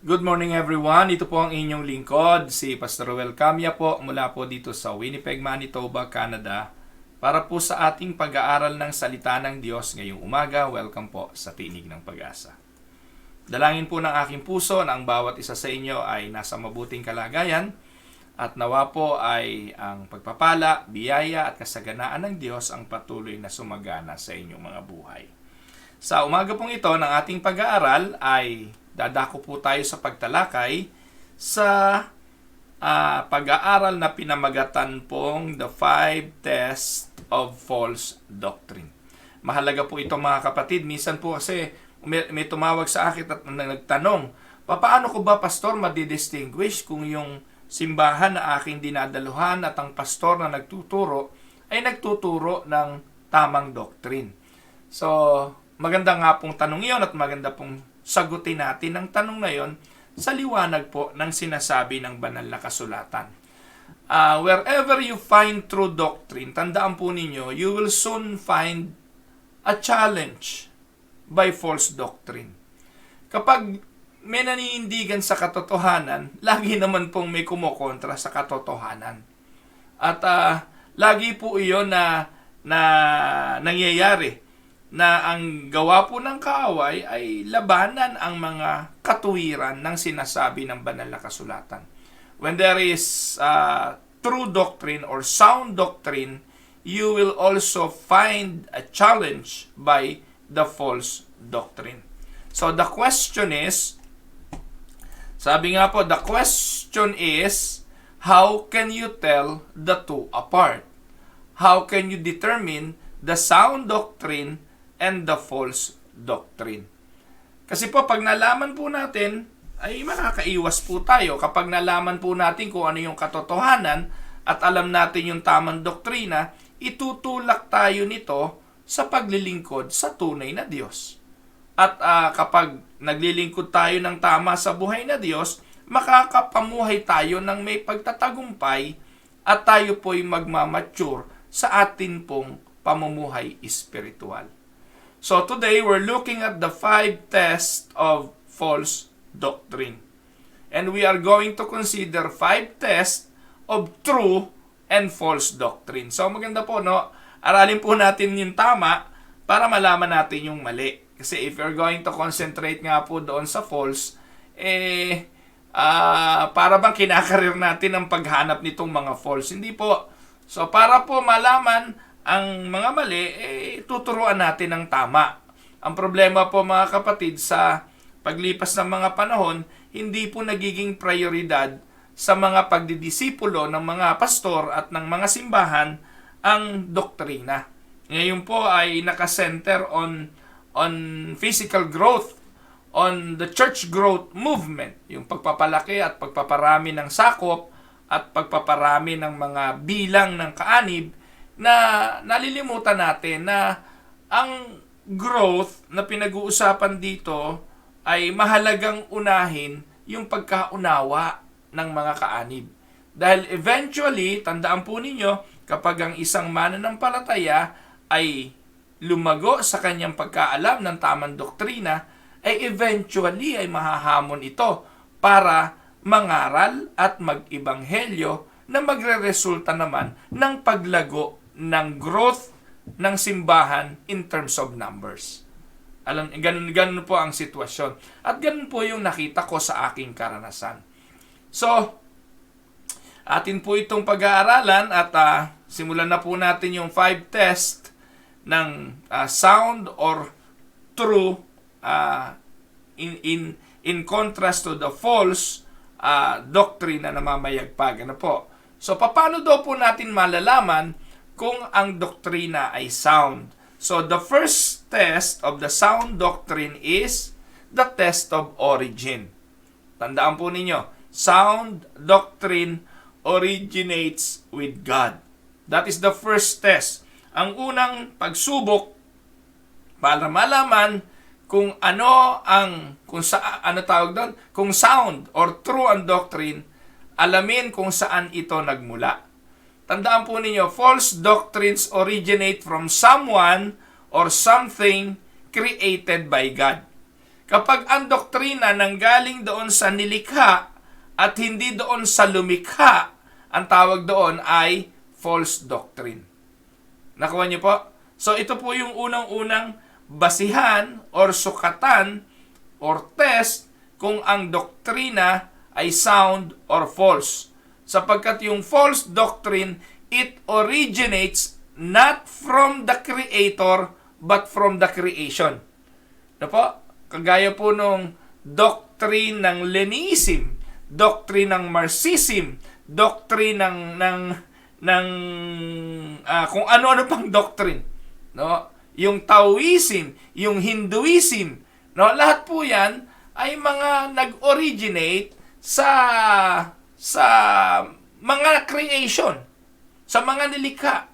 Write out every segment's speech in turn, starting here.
Good morning everyone. Ito po ang inyong lingkod, si Pastor Ruel Camia po mula po dito sa Winnipeg, Manitoba, Canada para po sa ating pag-aaral ng salita ng Diyos ngayong umaga. Welcome po sa Tinig ng Pag-asa. Dalangin po ng aking puso na ang bawat isa sa inyo ay nasa mabuting kalagayan at nawa po ay ang pagpapala, biyaya at kasaganaan ng Diyos ang patuloy na sumagana sa inyong mga buhay. Sa umaga pong ito ng ating pag-aaral ay dadako po tayo sa pagtalakay sa pag-aaral na pinamagatan pong The 5 Tests of False Doctrine. Mahalaga po ito mga kapatid. Minsan po kasi may tumawag sa akin at nagtanong, paano ko ba, Pastor, madidistinguish kung yung simbahan na aking dinadaluhan at ang pastor na nagtuturo ay nagtuturo ng tamang doctrine? So, maganda nga pong tanong yun at maganda pong sagutin natin ang tanong na yon sa liwanag po ng sinasabi ng banal na kasulatan. Wherever you find true doctrine, tandaan po ninyo, you will soon find a challenge by false doctrine. Kapag may naninindigan sa katotohanan, lagi naman pong may kumokontra sa katotohanan. At lagi po iyon na nangyayari na ang gawa po ng kaaway ay labanan ang mga katuwiran ng sinasabi ng banal na kasulatan. When there is true doctrine or sound doctrine, you will also find a challenge by the false doctrine. So the question is, sabi nga po, the question is, how can you tell the two apart? How can you determine the sound doctrine and the false doctrine? Kasi po, pag nalaman po natin, ay makakaiwas po tayo. Kapag nalaman po natin kung ano yung katotohanan at alam natin yung tamang doktrina, itutulak tayo nito sa paglilingkod sa tunay na Diyos. At kapag naglilingkod tayo ng tama sa buhay na Diyos, makakapamuhay tayo ng may pagtatagumpay at tayo po'y magmamature sa atin pong pamumuhay espiritual. So today, we're looking at the 5 tests of false doctrine. And we are going to consider 5 tests of true and false doctrine. So maganda po, no? Aralin po natin yung tama para malaman natin yung mali. Kasi if you're going to concentrate nga po doon sa false, para bang kinakarir natin ang paghanap nitong mga false. Hindi po. So para po malaman ang mga mali, tuturuan natin ng tama. Ang problema po mga kapatid, sa paglipas ng mga panahon, hindi po nagiging prioridad sa mga pagdidisipulo ng mga pastor at ng mga simbahan ang doktrina. Ngayon po ay nakasenter on physical growth, on the church growth movement, yung pagpapalaki at pagpaparami ng sakop at pagpaparami ng mga bilang ng kaanib, na nalilimutan natin na ang growth na pinag-uusapan dito ay mahalagang unahin yung pagkaunawa ng mga kaanib. Dahil eventually, tandaan po ninyo, kapag ang isang mananampalataya ay lumago sa kanyang pagkaalam ng tamang doktrina, ay eventually ay mahahamon ito para mangaral at mag-ibanghelyo na magre-resulta naman ng paglago ng growth ng simbahan in terms of numbers. Ganun po ang sitwasyon. At ganun po yung nakita ko sa aking karanasan. So, atin po itong pag-aaralan at simulan na po natin yung 5 test ng sound or true in contrast to the false doctrine na namamayagpag. Ano po? So, paano daw po natin malalaman kung ang doktrina ay sound? So, the first test of the sound doctrine is the test of origin. Tandaan po ninyo, sound doctrine originates with God. That is the first test. Ang unang pagsubok para malaman kung kung sound or true ang doctrine, alamin kung saan ito nagmula. Tandaan po ninyo, false doctrines originate from someone or something created by God. Kapag ang doktrina nanggaling doon sa nilikha at hindi doon sa lumikha, ang tawag doon ay false doctrine. Nakuha niyo po? So ito po yung unang-unang basihan or sukatan or test kung ang doktrina ay sound or false. Sapagkat yung false doctrine, it originates not from the Creator but from the creation. Ano po? Kagaya po nung doctrine ng Leninism, doctrine ng Marxism, doctrine ng kung ano-ano pang doctrine, no? Yung Taoism, yung Hinduism, no? Lahat po 'yan ay mga nag-originate sa mga creation, sa mga nilikha.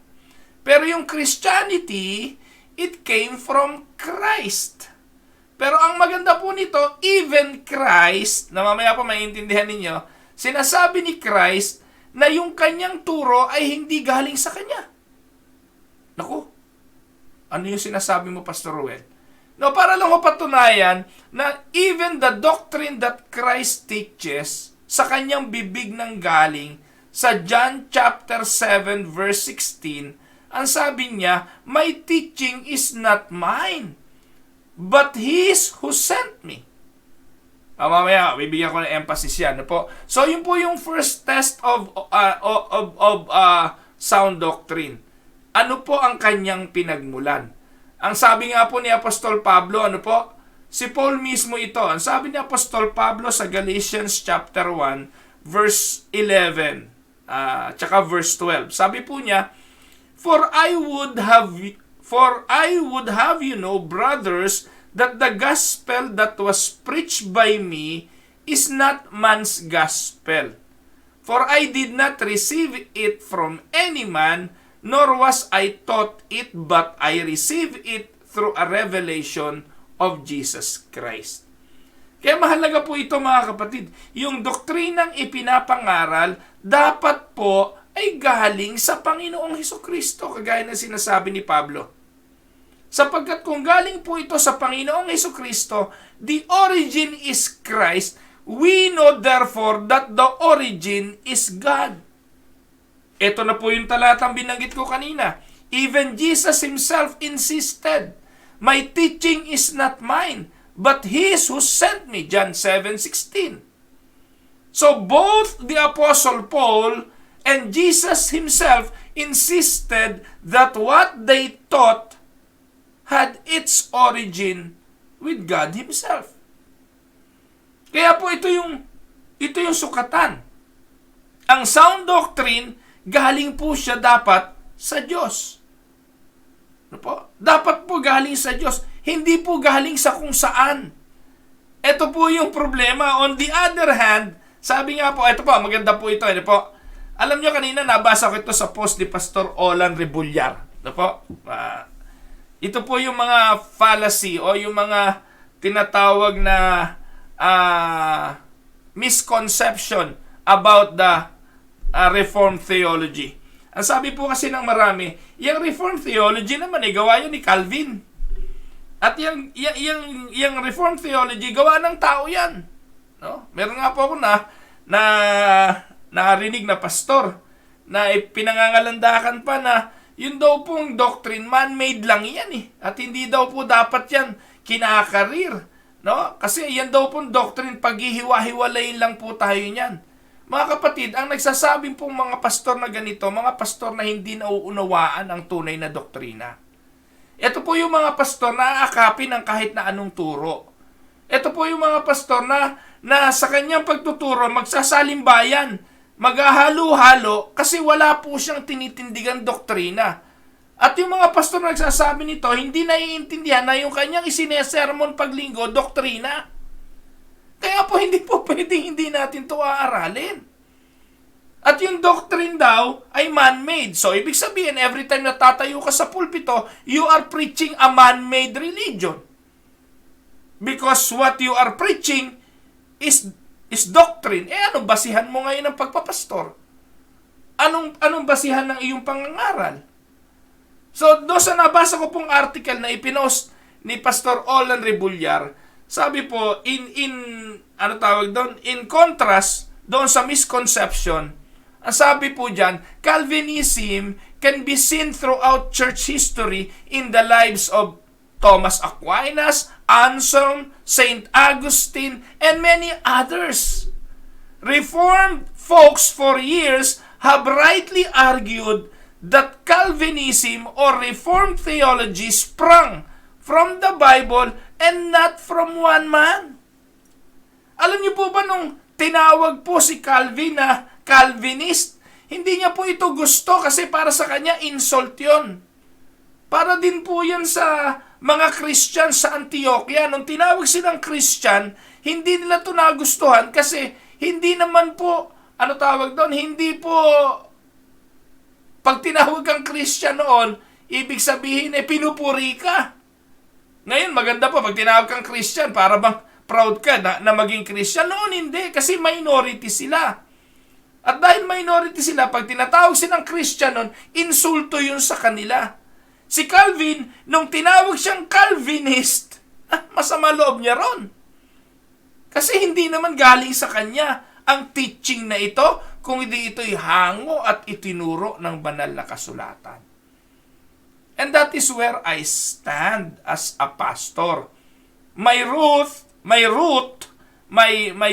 Pero yung Christianity, it came from Christ. Pero ang maganda po nito, even Christ, na mamaya po maintindihan ninyo, sinasabi ni Christ na yung kanyang turo ay hindi galing sa kanya. Naku, ano yung sinasabi mo, Pastor Ruel? No, para lang mapatunayan na even the doctrine that Christ teaches, sa kanyang bibig nang galing, sa John chapter 7 verse 16, ang sabi niya, my teaching is not mine, but His who sent me. Mamaya, bibigyan ko ng emphasis yan. Po. So, yun po yung first test of sound doctrine. Ano po ang kanyang pinagmulan? Ang sabi nga po ni Apostol Pablo, ano po? Si Paul mismo ito. Ang sabi ni Apostol Pablo sa Galatians chapter 1, verse 11, tsaka verse 12. Sabi po niya, For I would have you know, brothers, that the gospel that was preached by me is not man's gospel. For I did not receive it from any man, nor was I taught it, but I received it through a revelation of Jesus Christ. Kaya mahalaga po ito, mga kapatid. Yung doktrinang ipinapangaral, dapat po ay galing sa Panginoong Hesukristo, kagaya ng sinasabi ni Pablo. Sapagkat kung galing po ito sa Panginoong Hesukristo, the origin is Christ, we know therefore that the origin is God. Ito na po yung talatang binanggit ko kanina. Even Jesus Himself insisted, my teaching is not mine, but His who sent me. John 7:16. So both the Apostle Paul and Jesus Himself insisted that what they taught had its origin with God Himself. Kaya po ito yung sukatan. Ang sound doctrine, galing po siya dapat sa Diyos. Ano po? Dapat po galing sa Diyos. Hindi po galing sa kung saan. Ito po yung problema. On the other hand, sabi nga po, ito po, maganda po ito. Ano po? Alam nyo, kanina nabasa ko ito sa post ni Pastor Olan Rebullar. Ano po? Ito po yung mga fallacy o yung mga tinatawag na misconception about the Reformed theology. Ang sabi po kasi ng marami, yung Reformed theology naman gawa yun ni Calvin. At yung Reformed theology, gawa ng tao yan. No? Meron nga po ako narinig na pastor na pinangangalandakan pa na yun daw pong doctrine, man-made lang yan eh. At hindi daw po dapat yan kinakarir. No? Kasi yan daw pong doctrine, paghihiwa-hiwalayin lang po tayo niyan. Mga kapatid, ang nagsasabing pong mga pastor na ganito, mga pastor na hindi nauunawaan ang tunay na doktrina. Ito po yung mga pastor na aakapin ng kahit na anong turo. Ito po yung mga pastor na sa kanyang pagtuturo, magsasalimbayan, maghahalo-halo, kasi wala po siyang tinitindigan doktrina. At yung mga pastor na nagsasabi nito, hindi naiintindihan na yung kanyang isinesermon paglinggo, doktrina. Kaya po hindi po pwedeng hindi natin ito aaralin. At yung doctrine daw ay man-made. So, ibig sabihin, every time na tatayo ka sa pulpito, you are preaching a man-made religion. Because what you are preaching is doctrine. Anong basihan mo ngayon ng pagpapastor? Anong basihan ng iyong pangangaral? So, doon sa nabasa ko pong article na ipinost ni Pastor Olan Rebullar, Sabi po, ano tawag doon? In contrast, doon sa misconception, ang sabi po dyan, Calvinism can be seen throughout church history in the lives of Thomas Aquinas, Anselm, Saint Augustine, and many others. Reformed folks for years have rightly argued that Calvinism or Reformed theology sprung from the Bible and not from one man. Alam niyo po ba nung tinawag po si Calvin na Calvinist, hindi niya po ito gusto kasi para sa kanya insult yun. Para din po yan sa mga Christian sa Antioquia. Nung tinawag silang Christian, hindi nila ito nagustuhan kasi hindi naman po, ano tawag doon, hindi po, pag tinawag kang Christian noon, ibig sabihin pinupuri ka. Ngayon, maganda po, pag tinawag kang Christian, para bang proud ka na maging Christian? Noon hindi, kasi minority sila. At dahil minority sila, pag tinatawag silang Christian noon, insulto yun sa kanila. Si Calvin, nung tinawag siyang Calvinist, masama loob niya ron. Kasi hindi naman galing sa kanya ang teaching na ito, kung hindi ito'y hango at itinuro ng banal na kasulatan. And that is where I stand as a pastor. My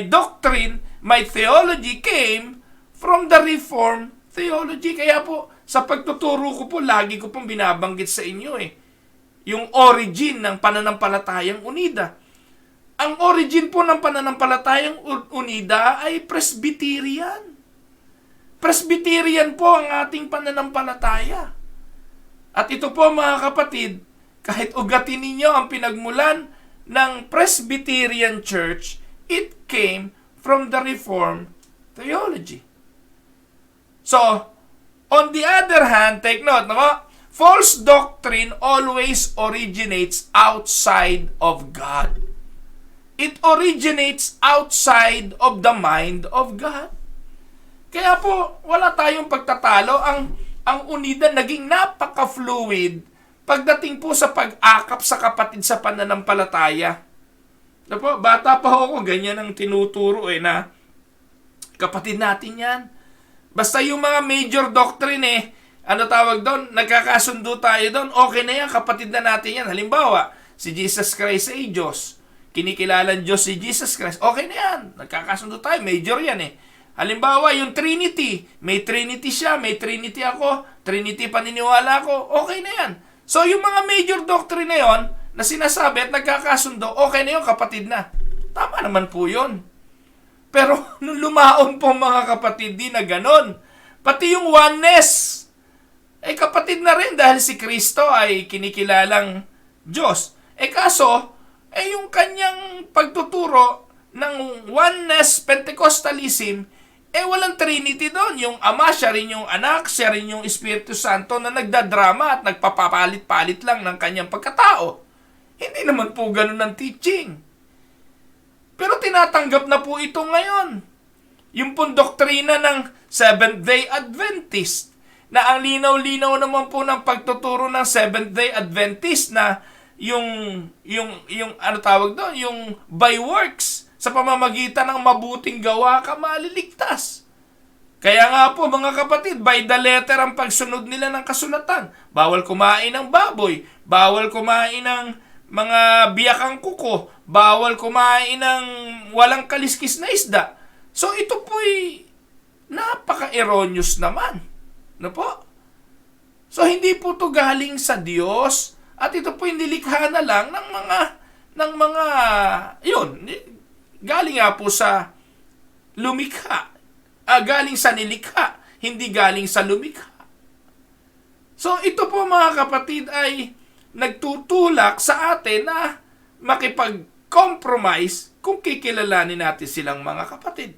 doctrine, my theology came from the Reformed theology. Kaya po, sa pagtuturo ko po, lagi ko pong binabanggit sa inyo yung origin ng pananampalatayang Unida. Ang origin po ng pananampalatayang Unida ay Presbyterian. Presbyterian po ang ating pananampalataya. At ito po mga kapatid, kahit ugatin ninyo ang pinagmulan ng Presbyterian Church, it came from the Reformed theology. So, on the other hand, take note, false doctrine always originates outside of God. It originates outside of the mind of God. Kaya po, wala tayong pagtatalo. Ang Unida naging napaka-fluid pagdating po sa pag-akap sa kapatid sa pananampalataya. Bata pa ako, ganyan ang tinuturo na kapatid natin yan. Basta yung mga major doctrine ano tawag doon, nagkakasundo tayo doon, okay na yan, kapatid na natin yan. Halimbawa, si Jesus Christ ay Diyos. Kinikilalan Diyos si Jesus Christ. Okay na yan, nagkakasundo tayo, major yan Halimbawa, yung Trinity, may Trinity siya, may Trinity ako, Trinity paniniwala ko, okay na yan. So, yung mga major doctrine na yon na sinasabi at nagkakasundo, okay na yun, kapatid na. Tama naman po yun. Pero, nung lumaon po mga kapatid, di na ganon. Pati yung oneness, kapatid na rin dahil si Kristo ay kinikilalang Diyos. Kaso, yung kanyang pagtuturo ng oneness Pentecostalism, walang Trinity doon. Yung Ama, siya rin yung Anak, siya rin yung Espiritu Santo na nagdadrama at nagpapapalit-palit lang ng kanyang pagkatao. Hindi naman po ganun ang teaching. Pero tinatanggap na po ito ngayon. Yung pong doktrina ng Seventh-day Adventist, na ang linaw-linaw naman po ng pagtuturo ng Seventh-day Adventist na yung ano tawag doon, yung by works, sa pamamagitan ng mabuting gawa ka maliligtas. Kaya nga po mga kapatid, by the letter ang pagsunod nila ng kasulatan. Bawal kumain ng baboy, bawal kumain ng mga biyakang kuko, bawal kumain ng walang kaliskis na isda. So ito po'y napaka-erroneous naman. Ano po? So hindi po to galing sa Diyos at ito po'y nilikha na lang ng mga yun, galing nga po sa lumikha. Galing sa nilikha, hindi galing sa lumikha. So ito po mga kapatid ay nagtutulak sa atin na makipag-compromise kung kikilalanin natin silang mga kapatid.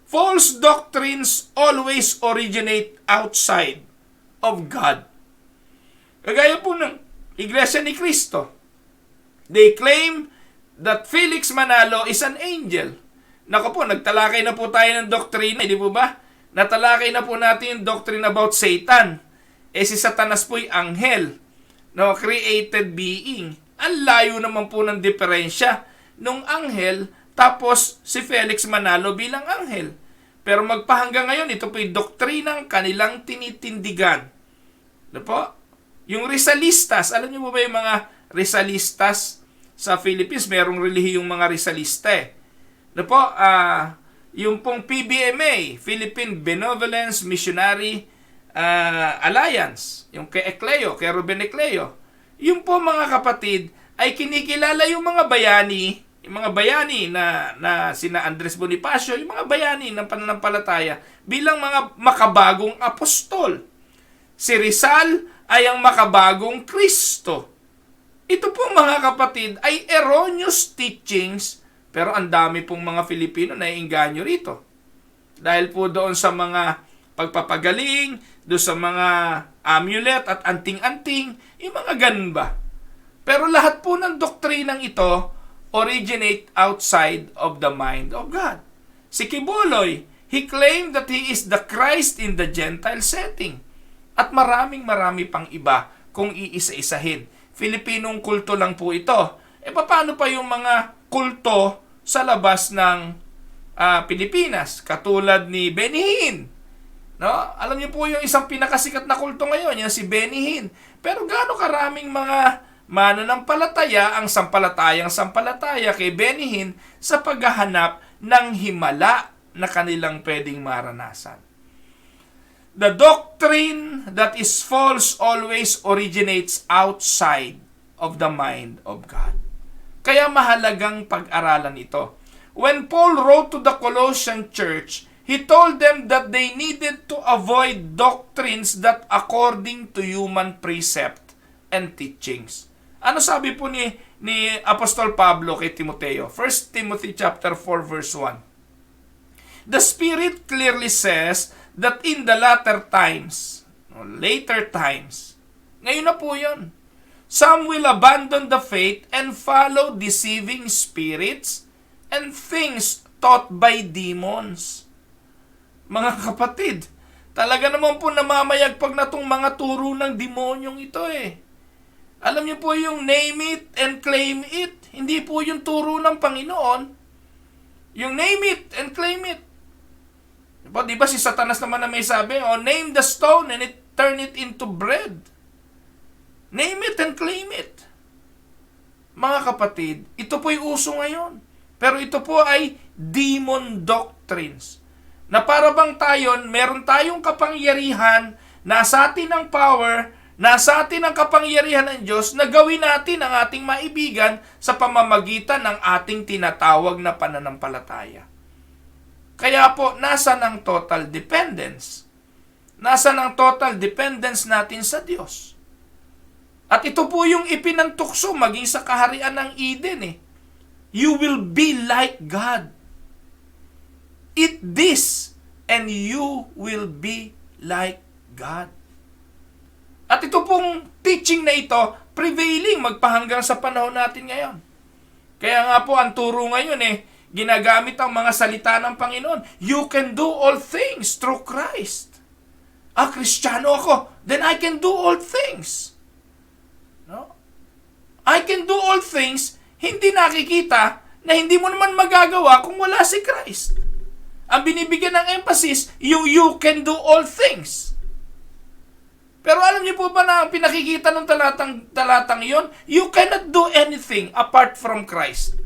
False doctrines always originate outside of God. Kagaya po ng Iglesia ni Cristo. They claim that Felix Manalo is an angel. Naku po, nagtalakay na po tayo ng doktrina, di po ba? Natalakay na po natin yung doctrine about Satan. Si Satanas po'y anghel, created being. Ang layo naman po ng diferensya nung anghel tapos si Felix Manalo bilang anghel. Pero magpahanggang ngayon, ito po yung doktrinang kanilang tinitindigan. Ano po? Yung Rizalistas, alam niyo ba yung mga Rizalistas sa Philippines? Merong relihiyong mga Rizalista eh. Ano po? Yung pong PBMA, Philippine Benevolence Missionary Alliance, yung kay Ecleo, kay Ruben Ecleo. Yung po mga kapatid ay kinikilala yung mga bayani na sina Andres Bonifacio, yung mga bayani ng pananampalataya bilang mga makabagong apostol. Si Rizal ay ang makabagong Kristo. Ito po mga kapatid ay erroneous teachings, pero ang dami pong mga Filipino na iinganyo rito. Dahil po doon sa mga pagpapagaling, doon sa mga amulet at anting-anting, yung mga ganun ba. Pero lahat po ng doktrinang ito originate outside of the mind of God. Si Kibuloy, he claimed that he is the Christ in the Gentile setting. At marami pang iba kung iisa-isahin. Filipinong kulto lang po ito. Paano pa yung mga kulto sa labas ng Pilipinas? Katulad ni Benny Hinn. No? Alam niyo po yung isang pinakasikat na kulto ngayon, yan si Benny Hinn. Pero gaano karaming mga mananampalataya ang sampalataya kay Benny Hinn sa paghahanap ng himala na kanilang pwedeng maranasan. The doctrine that is false always originates outside of the mind of God. Kaya mahalagang pag-aralan ito. When Paul wrote to the Colossian church, he told them that they needed to avoid doctrines that according to human precept and teachings. Ano sabi po ni Apostol Pablo kay Timoteo? 1 Timothy chapter 4 verse 1. The Spirit clearly says that in the later times, ngayon na po yun, some will abandon the faith and follow deceiving spirits and things taught by demons. Mga kapatid, talaga naman po namamayagpag na itong mga turo ng demonyong ito eh. Alam niyo po yung name it and claim it. Hindi po yung turo ng Panginoon. Yung name it and claim it. Di ba si Satanas naman na may sabi, name the stone and turn it into bread. Name it and claim it. Mga kapatid, ito po'y uso ngayon. Pero ito po ay demon doctrines. Na para bang meron tayong kapangyarihan, nasa atin ang power, nasa atin ang kapangyarihan ng Diyos na gawin natin ang ating maibigan sa pamamagitan ng ating tinatawag na pananampalataya. Kaya po, nasa ng total dependence? Nasa ng total dependence natin sa Diyos. At ito po yung ipinantukso maging sa kaharian ng Eden eh. You will be like God. Eat this and you will be like God. At ito pong teaching na ito, prevailing magpahanggang sa panahon natin ngayon. Kaya nga po, ang turo ngayon ginagamit ang mga salita ng Panginoon. You can do all things through Christ. Kristiyano ako, then I can do all things. No? I can do all things, hindi nakikita na hindi mo naman magagawa kung wala si Christ. Ang binibigyan ng emphasis, you can do all things. Pero alam niyo po ba na ang pinakikita ng talatang yon, you cannot do anything apart from Christ.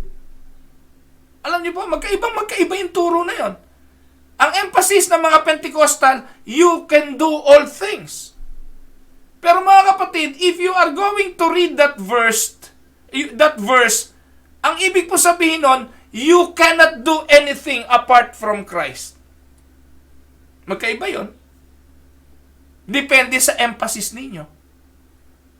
Alam niyo po, magkaiba yung turo na yon. Ang emphasis ng mga Pentecostal, you can do all things. Pero mga kapatid, if you are going to read that verse, ang ibig po sabihin nun, you cannot do anything apart from Christ. Magkaiba yon. Depende sa emphasis ninyo.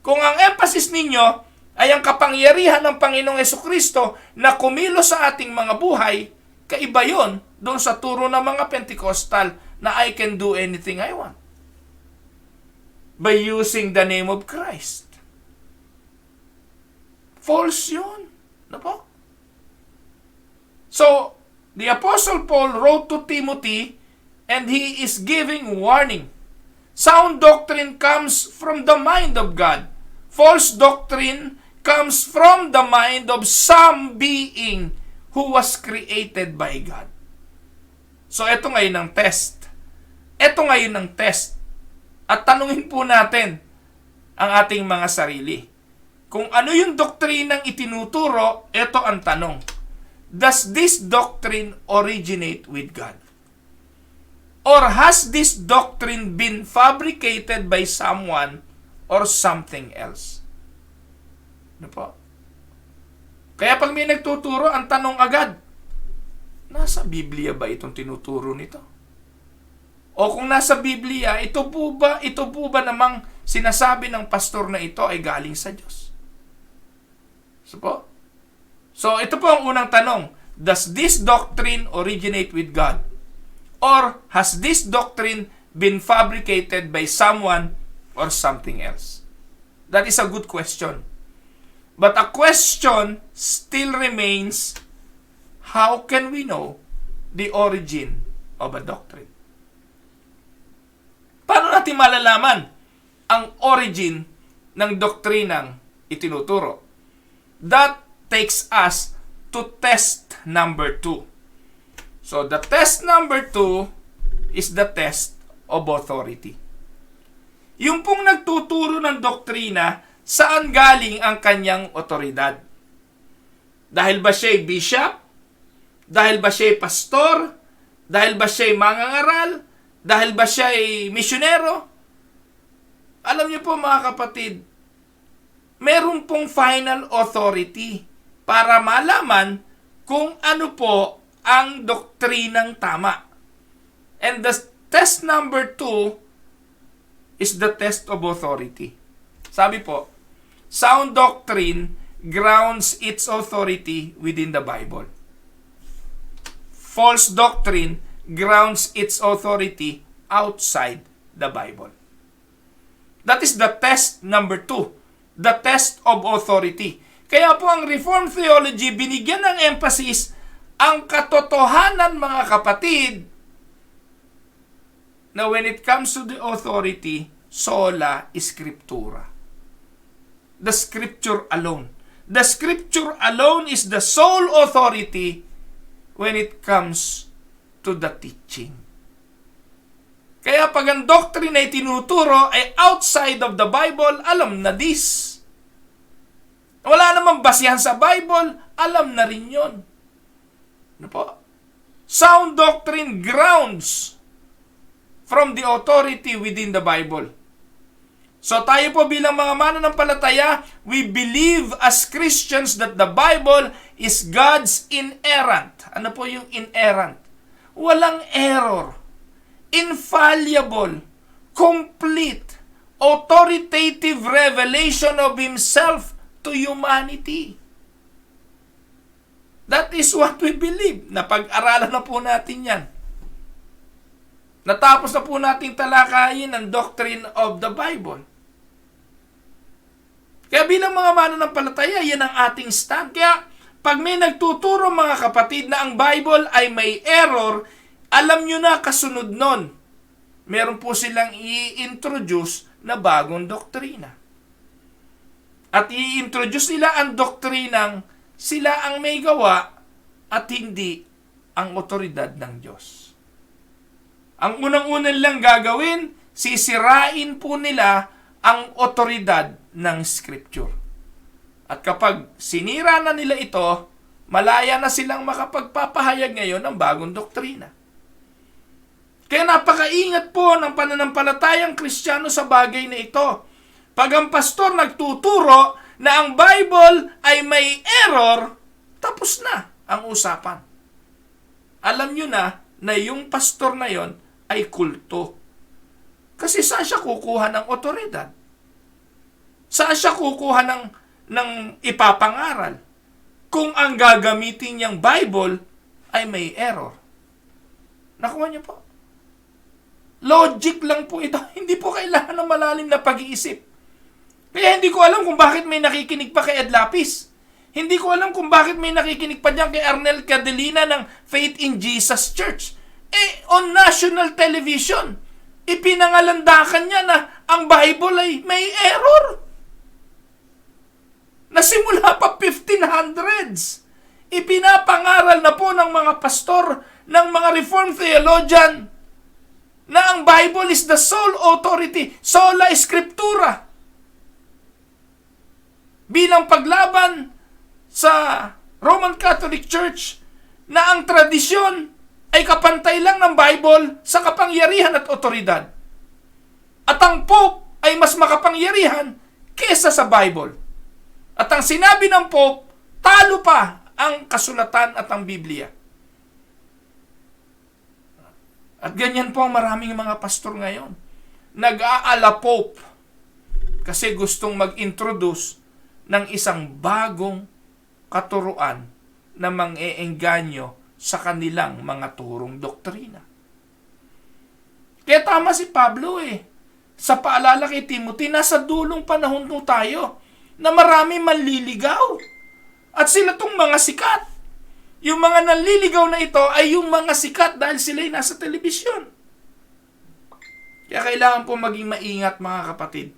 Kung ang emphasis ninyo ay ang kapangyarihan ng Panginoong Hesukristo na kumilos sa ating mga buhay, kaiba yon doon sa turo ng mga Pentecostal na I can do anything I want by using the name of Christ. False yun. Ano po? So, the Apostle Paul wrote to Timothy and he is giving warning. Sound doctrine comes from the mind of God. False doctrine comes from the mind of some being who was created by God. So, ito ngayon ang test. Ito ngayon ang test. At tanungin po natin ang ating mga sarili. Kung ano yung doktrinang itinuturo, ito ang tanong. Does this doctrine originate with God? Or has this doctrine been fabricated by someone or something else? Ano po? Kaya pag may nagtuturo, ang tanong agad, nasa Biblia ba itong tinuturo nito? O kung nasa Biblia, ito po ba namang sinasabi ng pastor na ito ay galing sa Diyos? So ito po ang unang tanong. Does this doctrine originate with God? Or has this doctrine been fabricated by someone or something else? That is a good question. But a question still remains, how can we know the origin of a doctrine? Paano natin malalaman ang origin ng doktrinang itinuturo? That takes us to test number 2. So, the test number 2 is the test of authority. Yung pong nagtuturo ng doktrina, saan galing ang kanyang otoridad? Dahil ba siya'y bishop? Dahil ba siya'y pastor? Dahil ba siya'y mangangaral? Dahil ba siya'y misyonero? Alam niyo po mga kapatid, meron pong final authority para malaman kung ano po ang doktrinang tama. And the test number 2 is the test of authority. Sabi po, sound doctrine grounds its authority within the Bible. False doctrine grounds its authority outside the Bible. That is the test number 2, the test of authority. Kaya po ang Reformed theology, binigyan ng emphasis ang katotohanan, mga kapatid, na when it comes to the authority, sola scriptura. The scripture alone. The scripture alone is the sole authority when it comes to the teaching. Kaya pag ang doctrine ay tinuturo ay outside of the Bible, alam na this. Wala namang basihan sa Bible, alam na rin yun. Ano po? Sound doctrine grounds from the authority within the Bible. So tayo po bilang mga mananampalataya, we believe as Christians that the Bible is God's inerrant. Ano po yung inerrant? Walang error. Infallible. Complete. Authoritative revelation of Himself to humanity. That is what we believe. Napag-aralan na po natin yan. Natapos na po nating talakayin ang doctrine of the Bible. Kaya bilang mga mananampalataya, yan ang ating stand. Kaya pag may nagtuturo mga kapatid na ang Bible ay may error, alam nyo na kasunod nun. Meron po silang i-introduce na bagong doktrina. At i-introduce nila ang doktrinang sila ang may gawa at hindi ang otoridad ng Diyos. Ang unang-unang lang gagawin, sisirain po nila ang otoridad ng Scripture. At kapag sinira na nila ito, malaya na silang makapagpapahayag ngayon ng bagong doktrina. Kaya napakaingat po ng pananampalatayang Kristiyano sa bagay na ito. Pag ang pastor nagtuturo na ang Bible ay may error, tapos na ang usapan. Alam nyo na yung pastor na yon ay kulto. Kasi saan siya kukuha ng otoridad? Saan siya kukuha ng ipapangaral kung ang gagamitin niyang Bible ay may error? Nakuha niyo po? Logic lang po ito. Hindi po kailangan ng malalim na pag-iisip. Kaya hindi ko alam kung bakit may nakikinig pa kay Ed Lapis. Hindi ko alam kung bakit may nakikinig pa diyan kay Arnel Cadelina ng Faith in Jesus Church. On national television, ipinangalandakan niya na ang Bible ay may error. Nasimula pa 1500s. Ipinapangaral na po ng mga pastor, ng mga Reformed theologian, na ang Bible is the sole authority, sola scriptura. Bilang paglaban sa Roman Catholic Church na ang tradisyon ay kapantay lang ng Bible sa kapangyarihan at otoridad. At ang Pope ay mas makapangyarihan kesa sa Bible. At ang sinabi ng Pope, talo pa ang kasulatan at ang Biblia. At ganyan po ang maraming mga pastor ngayon. Nag-aala Pope kasi gustong mag-introduce ng isang bagong katuruan na mang-eengganyo sa kanilang mga turong doktrina. Kaya tama si Pablo sa paalala kay Timothy, nasa dulong panahon po tayo na marami manliligaw. At sila tong mga sikat. Yung mga nanliligaw na ito ay yung mga sikat dahil sila'y nasa telebisyon. Kaya kailangan po maging maingat, mga kapatid.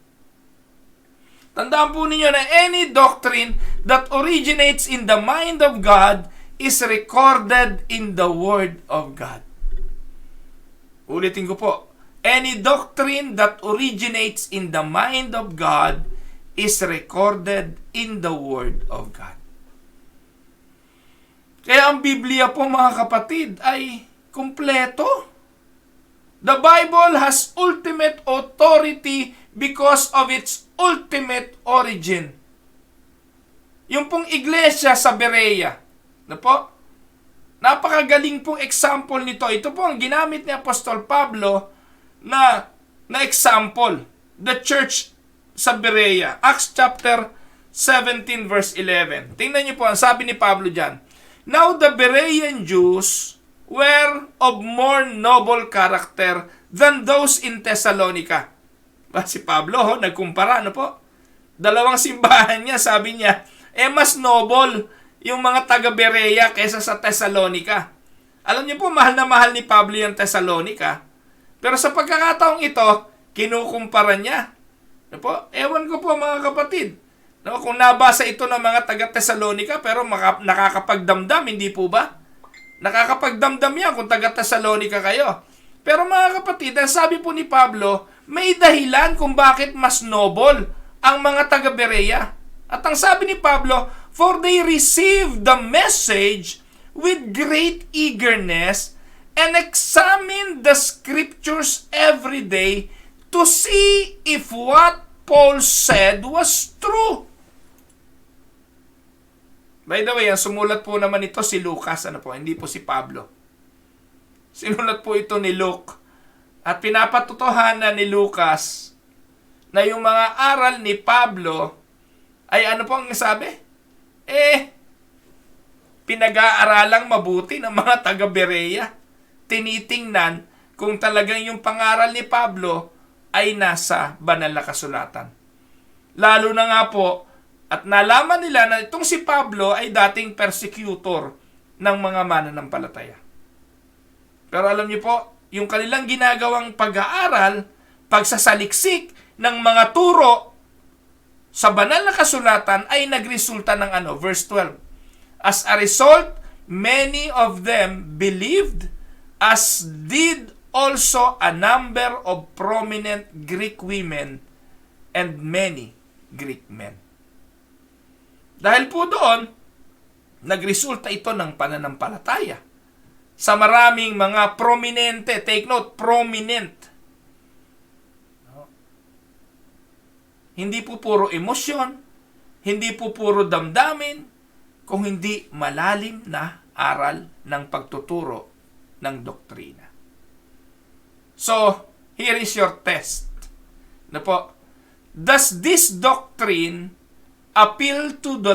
Tandaan po ninyo na any doctrine that originates in the mind of God is recorded in the Word of God. Ulitin ko po. Any doctrine that originates in the mind of God is recorded in the Word of God. Kaya ang Biblia po, mga kapatid, ay kumpleto. The Bible has ultimate authority because of its ultimate origin. Yung pong iglesia sa Berea, napakagaling pong example nito. Ito po ang ginamit ni Apostol Pablo na example. The church sa Berea. Acts chapter 17 verse 11. Tingnan niyo po, ang sabi ni Pablo dyan. Now the Berean Jews were of more noble character than those in Thessalonica. Si Pablo, nagkumpara, dalawang simbahan niya, sabi niya, mas noble yung mga taga-Berea kaysa sa Thessalonica. Alam niyo po, mahal na mahal ni Pablo yung Thessalonica. Pero sa pagkakataong ito, kinukumpara niya. Ewan ko po, mga kapatid. Kung nabasa ito ng mga taga-Thessalonica, pero nakakapagdamdam, hindi po ba? Nakakapagdamdam yan kung taga-Thessalonica kayo. Pero mga kapatid, ang sabi po ni Pablo, may dahilan kung bakit mas noble ang mga taga-Berea. At ang sabi ni Pablo, for they received the message with great eagerness and examined the scriptures every day to see if what Paul said was true. By the way, ang sumulat po naman ito si Lucas, hindi po si Pablo. Sinulat po ito ni Luke. At pinapatotohanan ni Lucas na yung mga aral ni Pablo ay ano po ang sabi? Pinag-aaralang mabuti ng mga taga-Berea. Tinitingnan kung talagang yung pangaral ni Pablo ay nasa banal na kasulatan. Lalo na nga po, at nalaman nila na itong si Pablo ay dating persecutor ng mga mananampalataya. Pero alam niyo po, yung kanilang ginagawang pag-aaral, pagsasaliksik ng mga turo sa banal na kasulatan ay nagresulta ng verse 12. As a result, many of them believed, as did also a number of prominent Greek women and many Greek men. Dahil po doon, nagresulta ito ng pananampalataya sa maraming mga prominente. Take note, prominent. Hindi po puro emosyon, hindi po puro damdamin, kung hindi malalim na aral ng pagtuturo ng doktrina. So, here is your test. Does this doctrine appeal to the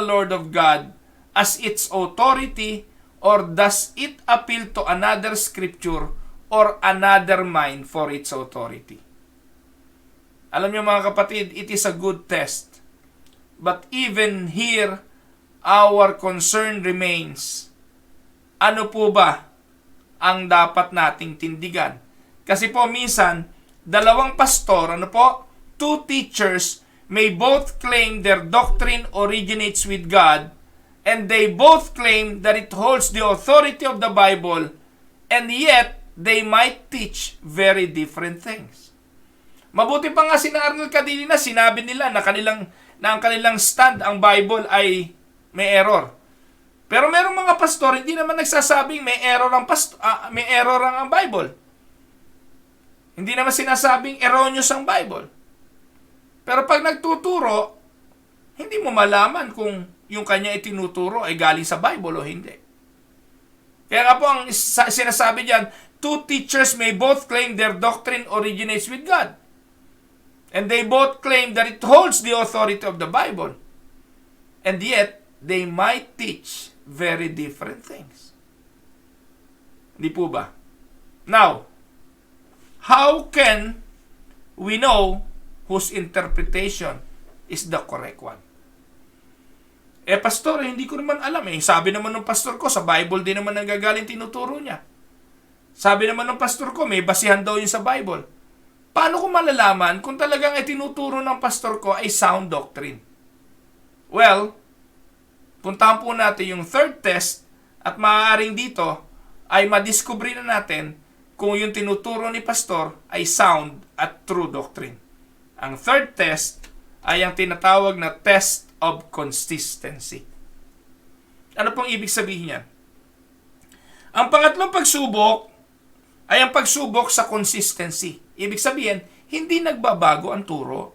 Lord of God as its authority, or does it appeal to another scripture or another mind for its authority? Alam niyo mga kapatid, it is a good test. But even here, our concern remains. Ano po ba ang dapat nating tindigan? Kasi po minsan, dalawang pastor, two teachers, may both claim their doctrine originates with God, and they both claim that it holds the authority of the Bible, and yet they might teach very different things. Mabuti pa nga sina Arnold Cadillo sinabi nila na ang kanilang stand, ang Bible ay may error. Pero merong mga pastor hindi naman nagsasabing may error ang Bible. Hindi naman sinasabing erroneous ang Bible. Pero pag nagtuturo, hindi mo malaman kung yung kanya itinuturo ay galing sa Bible o hindi. Kaya nga po ang sinasabi diyan, two teachers may both claim their doctrine originates with God. And they both claim that it holds the authority of the Bible. And yet, they might teach very different things. Hindi po ba? Now, how can we know whose interpretation is the correct one? Pastor, hindi ko naman alam eh. Sabi naman ng pastor ko, sa Bible din naman nanggagaling tinuturo niya. Sabi naman ng pastor ko, may basihan daw yun sa Bible. Paano ko malalaman kung talagang itinuturo ng pastor ko ay sound doctrine? Well, puntahan po natin yung third test at maaaring dito ay madiscover na natin kung yung tinuturo ni pastor ay sound at true doctrine. Ang third test ay ang tinatawag na test of consistency. Ano pong ibig sabihin niyan? Ang pangatlong pagsubok ay ang pagsubok sa consistency. Ibig sabihin, hindi nagbabago ang turo.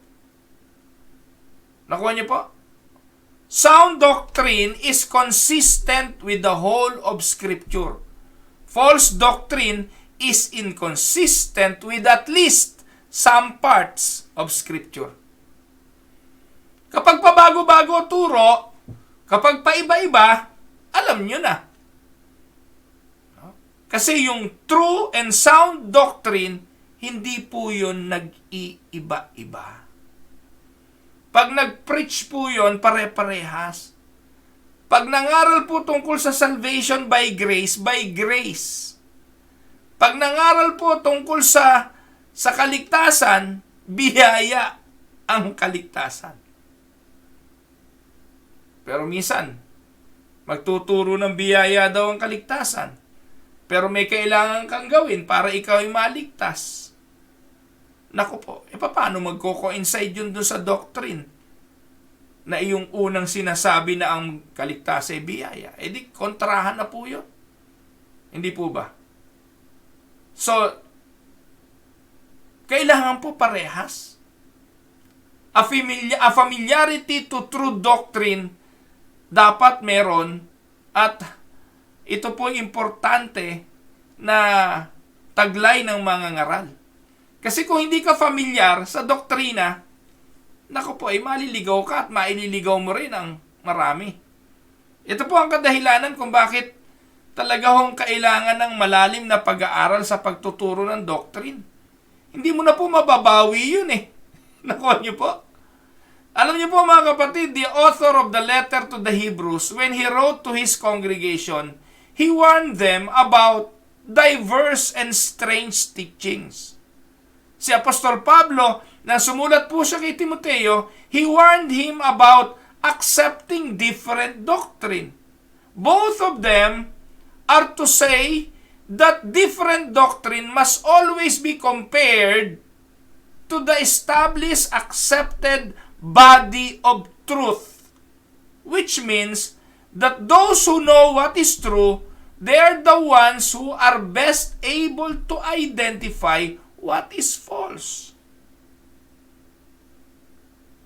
Nakuha niyo po? Sound doctrine is consistent with the whole of Scripture. False doctrine is inconsistent with at least some parts of Scripture. Kapag pabago-bago turo, kapag paiba-iba, alam nyo na. Kasi yung true and sound doctrine, hindi po yun nag-iiba-iba. Pag nag-preach po yun, pare-parehas. Pag nangaral po tungkol sa salvation by grace, by grace. Pag nangaral po tungkol sa kaligtasan, biyaya ang kaligtasan. Pero minsan, magtuturo ng biyaya daw ang kaligtasan. Pero may kailangan kang gawin para ikaw ay maligtas. Naku po, paano magko-coincide yun dun sa doctrine na iyong unang sinasabi na ang kaligtasan ay biyaya? Di, kontrahan na po yun. Hindi po ba? So, kailangan po parehas. A familiarity to true doctrine dapat meron at ito po importante na taglay ng mga ngaral. Kasi kung hindi ka familiar sa doktrina, naku po, ay maliligaw ka at maililigaw mo rin ang marami. Ito po ang kadahilanan kung bakit talaga hong kailangan ng malalim na pag-aaral sa pagtuturo ng doctrine. Hindi mo na po mababawi yun eh. Nakuha niyo po? Alam niyo po mga kapatid, the author of the letter to the Hebrews, when he wrote to his congregation, he warned them about diverse and strange teachings. Si Apostol Pablo, na sumulat po siya kay Timoteo, he warned him about accepting different doctrine. Both of them are to say that different doctrine must always be compared to the established, accepted body of truth, which means that those who know what is true, they are the ones who are best able to identify what is false.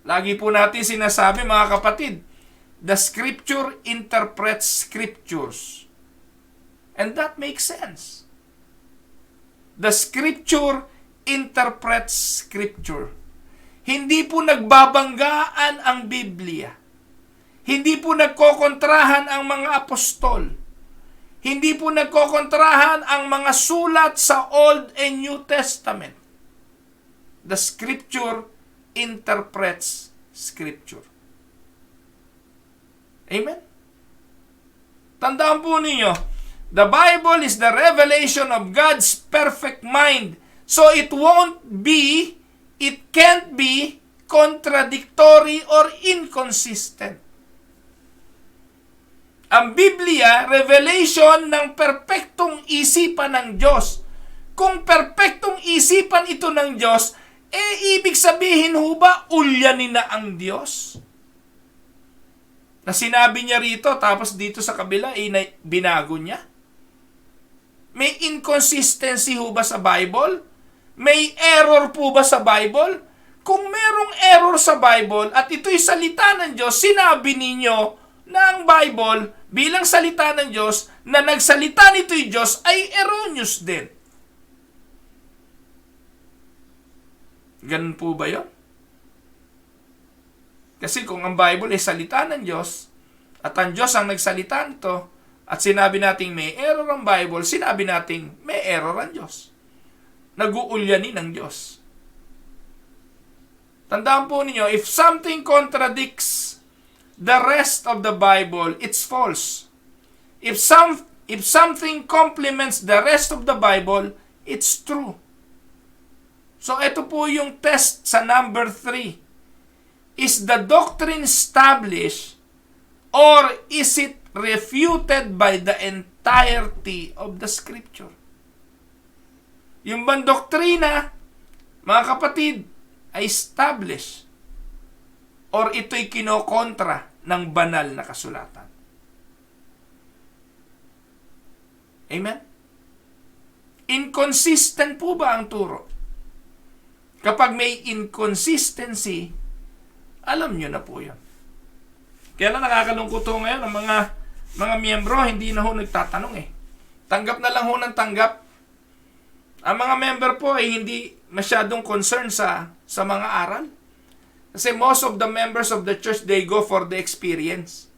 Lagi po natin sinasabi mga kapatid, the Scripture interprets Scriptures. And that makes sense. The Scripture interprets Scripture. Hindi po nagbabanggaan ang Biblia. Hindi po nagkokontrahan ang mga apostol. Hindi po nagkokontrahan ang mga sulat sa Old and New Testament. The Scripture interprets Scripture. Amen? Tandaan po ninyo, the Bible is the revelation of God's perfect mind. So it can't be contradictory or inconsistent. Ang Biblia, revelation ng perpektong isipan ng Diyos. Kung perpektong isipan ito ng Diyos, ibig sabihin ho ba, ulyanin na ang Diyos? Na sinabi niya rito, tapos dito sa kabila, binago niya? May inconsistency ho ba sa Bible? May error po ba sa Bible? Kung merong error sa Bible at ito'y salita ng Diyos, sinabi ninyo na ang Bible bilang salita ng Diyos na nagsalita nito'y Diyos ay erroneous din. Ganun po ba yun? Kasi kung ang Bible ay salita ng Diyos at ang Diyos ang nagsalita nito at sinabi nating may error ang Bible, sinabi nating may error ang Diyos. Nag-uulyanin ng Diyos. Tandaan po ninyo, if something contradicts the rest of the Bible, it's false. If something complements the rest of the Bible, it's true. So ito po yung test sa number 3. Is the doctrine established or is it refuted by the entirety of the Scripture? Yung bang doktrina, mga kapatid, ay established or ito'y kinokontra ng banal na kasulatan? Amen? Inconsistent po ba ang turo? Kapag may inconsistency, alam nyo na po yan. Kaya lang nakakalungkot ho ngayon ang mga miyembro, hindi na ho nagtatanong eh. Tanggap na lang ho ng tanggap. Ang mga member po ay hindi masyadong concerned sa mga aral. Kasi most of the members of the church, they go for the experience,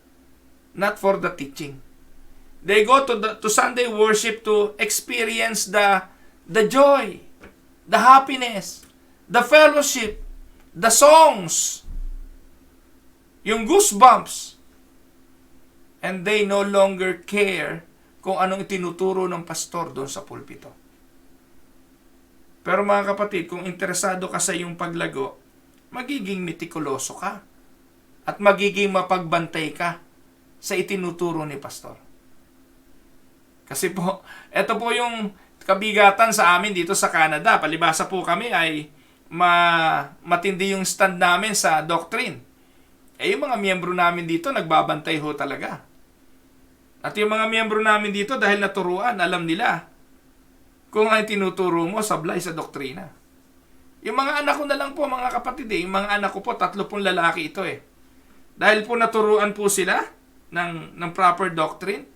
not for the teaching. They go to Sunday worship to experience the joy, the happiness, the fellowship, the songs, yung goosebumps. And they no longer care kung anong itinuturo ng pastor doon sa pulpito. Pero mga kapatid, kung interesado ka sa iyong paglago, magiging mitikuloso ka at magiging mapagbantay ka sa itinuturo ni pastor. Kasi po, ito po yung kabigatan sa amin dito sa Canada. Palibasa po kami ay matindi yung stand namin sa doctrine. Yung mga miyembro namin dito, nagbabantay ho talaga. At yung mga miyembro namin dito, dahil naturuan, alam nila kung ang tinuturo mo, sablay sa doktrina. Yung mga anak ko na lang po, mga kapatid, yung mga anak ko po, 3 lalaki ito eh. Dahil po naturuan po sila ng proper doctrine,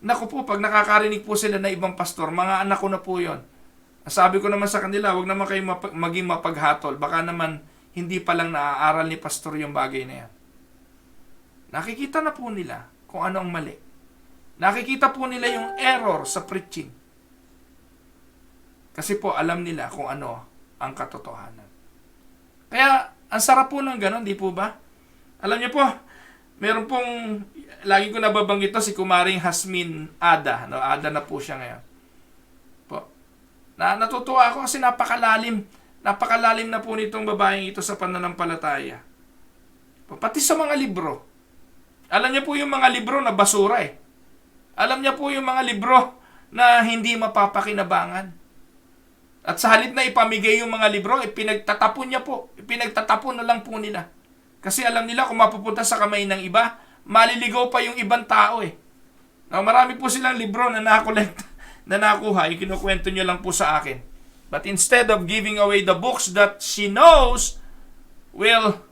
naku po, pag nakakarinig po sila na ibang pastor, mga anak ko na po yon. Sabi ko naman sa kanila, wag naman kayo maging mapaghatol. Baka naman, hindi pa lang naaaral ni pastor yung bagay na yan. Nakikita na po nila kung ano ang mali. Nakikita po nila yung error sa preaching. Kasi po, alam nila kung ano ang katotohanan. Kaya, ang sarap po ng ganon, di po ba? Alam niyo po, meron pong, lagi ko nababanggit ito, si Kumaring Hasmin Ada. No? Ada na po siya ngayon. Po. Natutuwa ako kasi napakalalim na po nitong babaeng ito sa pananampalataya. Pati sa mga libro. Alam niya po yung mga libro na basura eh. Alam niya po yung mga libro na hindi mapapakinabangan. At sa halip na ipamigay yung mga libro, pinagtatapon niya po. Pinagtatapon na lang po nila. Kasi alam nila kung mapupunta sa kamay ng iba, maliligaw pa yung ibang tao eh. Now, marami po silang libro na nakuha, ikinukwento niyo lang po sa akin. But instead of giving away the books that she knows will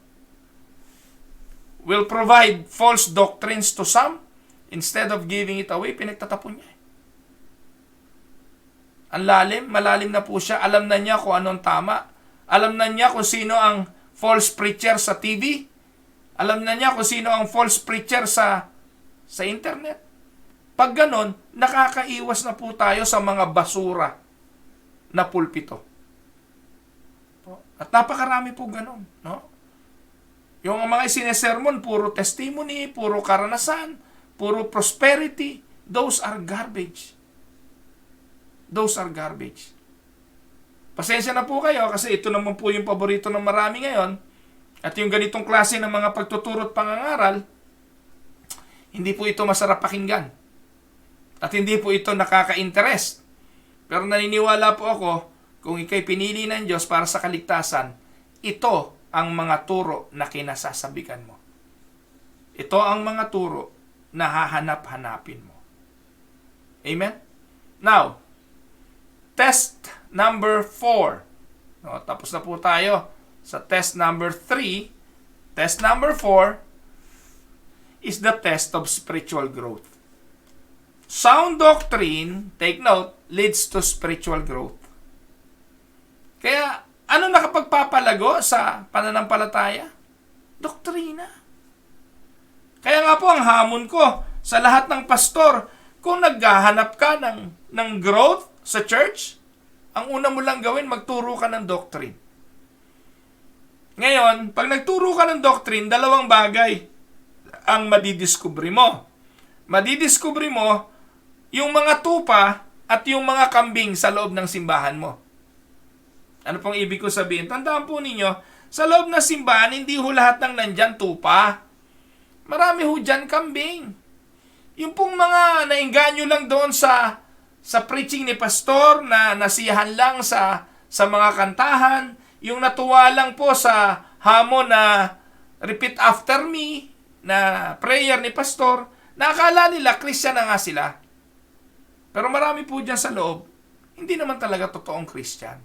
provide false doctrines to some, instead of giving it away, pinagtatapon niya. Ang malalim na po siya. Alam na niya kung anong tama. Alam na niya kung sino ang false preacher sa TV. Alam na niya kung sino ang false preacher sa internet. Pag ganon, nakakaiwas na po tayo sa mga basura na pulpito. At napakarami po ganon. No? Yung mga isinesermon, puro testimony, puro karanasan, puro prosperity. Those are garbage. Those are garbage. Pasensya na po kayo kasi ito naman po yung paborito ng marami ngayon. At yung ganitong klase ng mga pagtuturo at pangangaral, hindi po ito masarap pakinggan. At hindi po ito nakaka-interest. Pero naniniwala po ako, kung ikay pinili ng Diyos para sa kaligtasan, ito ang mga turo na kinasasabikan mo. Ito ang mga turo na hahanap-hanapin mo. Amen? Now, test number 4. No, tapos na po tayo sa test number 3. Test number 4 is the test of spiritual growth. Sound doctrine, take note, leads to spiritual growth. Kaya, ano nakapagpapalago sa pananampalataya? Doktrina. Kaya nga po ang hamon ko sa lahat ng pastor, kung naghahanap ka ng growth sa church, ang una mo lang gawin, magturo ka ng doctrine. Ngayon, pag nagturo ka ng doctrine, dalawang bagay ang madidiscovery mo. Madidiscovery mo yung mga tupa at yung mga kambing sa loob ng simbahan mo. Ano pong ibig ko sabihin? Tandaan po ninyo, sa loob ng simbahan, hindi ho lahat ng nandyan tupa. Marami ho dyan kambing. Yung pong mga nainganyo lang doon sa preaching ni pastor, na nasiyahan lang sa mga kantahan, yung natuwa lang po sa hamon na repeat after me, na prayer ni pastor, na akala nila Christian na nga sila. Pero marami po dyan sa loob, hindi naman talaga totoong Christian.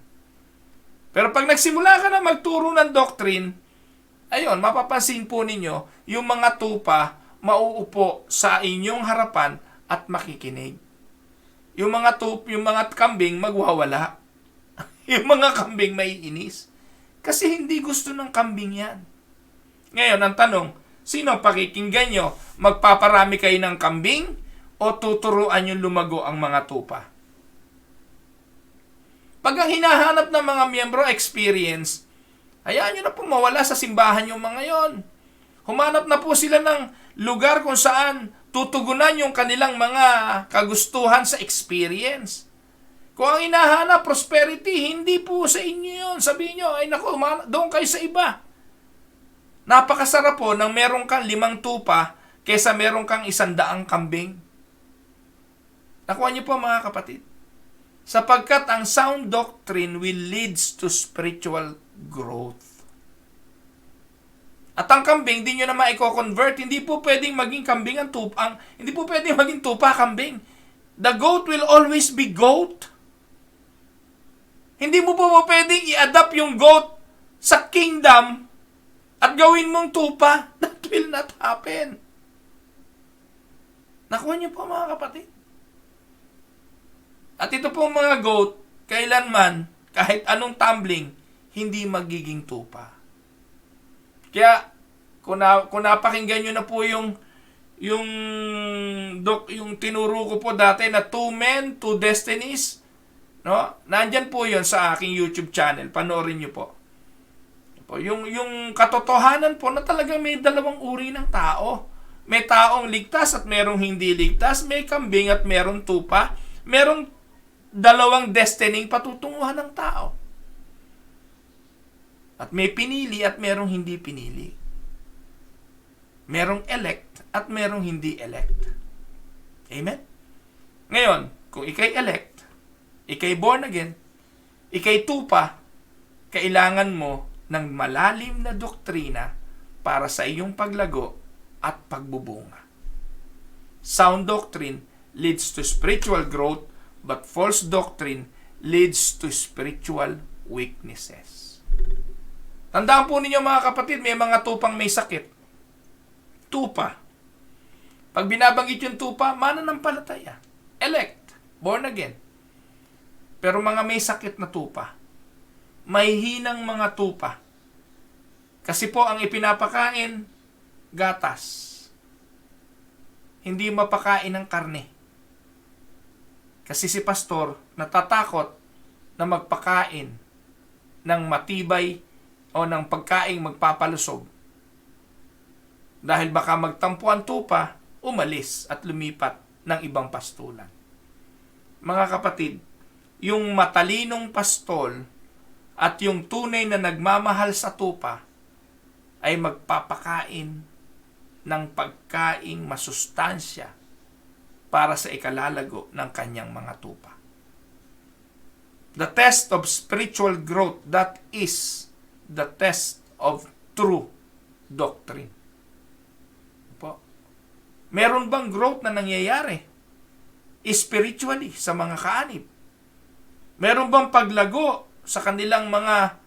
Pero pag nagsimula ka na magturo ng doctrine, ayun, mapapansin po ninyo, yung mga tupa, mauupo sa inyong harapan at makikinig. Yung mga kambing magwawala. Yung mga kambing maiinis. Kasi hindi gusto ng kambing yan. Ngayon, ang tanong, sino pakikinggan nyo? Magpaparami kayo ng kambing o tuturuan nyo lumago ang mga tupa? Pag ang hinahanap ng mga miyembro experience, hayaan nyo na po mawala sa simbahan yung mga yon. Humanap na po sila ng lugar kung saan tutugunan yung kanilang mga kagustuhan sa experience. Kung ang hinahanap prosperity, hindi po sa inyo yun. Sabihin nyo, ay naku, doon kayo sa iba. Napakasarap po nang meron kang 5 tupa kaysa meron kang 100 kambing. Nakuha niyo po mga kapatid. Sapagkat ang sound doctrine will leads to spiritual growth. At ang kambing, di nyo na maiko-convert. Hindi po pwedeng maging kambing ang tupa. Hindi po pwedeng maging tupa kambing. The goat will always be goat. Hindi mo po pwedeng i-adapt yung goat sa kingdom at gawin mong tupa. That will not happen. Nakuha niyo po mga kapatid. At ito po mga goat, kailanman, kahit anong tumbling, hindi magiging tupa. Kaya, kung napakinggan nyo na po yung tinuro ko po dati na 2 men, 2 destinies, no? Nandyan po yon sa aking YouTube channel. Panoorin nyo po. Yung katotohanan po na talagang may dalawang uri ng tao. May taong ligtas at merong hindi ligtas. May kambing at merong tupa. Merong dalawang destiny patutunguhan ng tao. At may pinili at merong hindi pinili. Merong elect at merong hindi elect. Amen? Ngayon, kung ikay elect, ikay born again, ikay tupa, kailangan mo ng malalim na doktrina para sa iyong paglago at pagbubunga. Sound doctrine leads to spiritual growth, but false doctrine leads to spiritual weaknesses. Tandaan po ninyo mga kapatid, may mga tupang may sakit. Tupa. Pag binabanggit yung tupa, mananampalataya. Elect. Born again. Pero mga may sakit na tupa. May hinang mga tupa. Kasi po ang ipinapakain, gatas. Hindi mapakain ng karne. Kasi si pastor natatakot na magpakain ng matibay o ng pagkaing magpapalusog. Dahil baka magtampo ang tupa, umalis at lumipat ng ibang pastulan. Mga kapatid, yung matalinong pastol at yung tunay na nagmamahal sa tupa, ay magpapakain ng pagkaing masustansya para sa ikalalago ng kanyang mga tupa. The test of spiritual growth, that is the test of true doctrine. Po. Meron bang growth na nangyayari spiritually sa mga kaanib? Meron bang paglago sa kanilang mga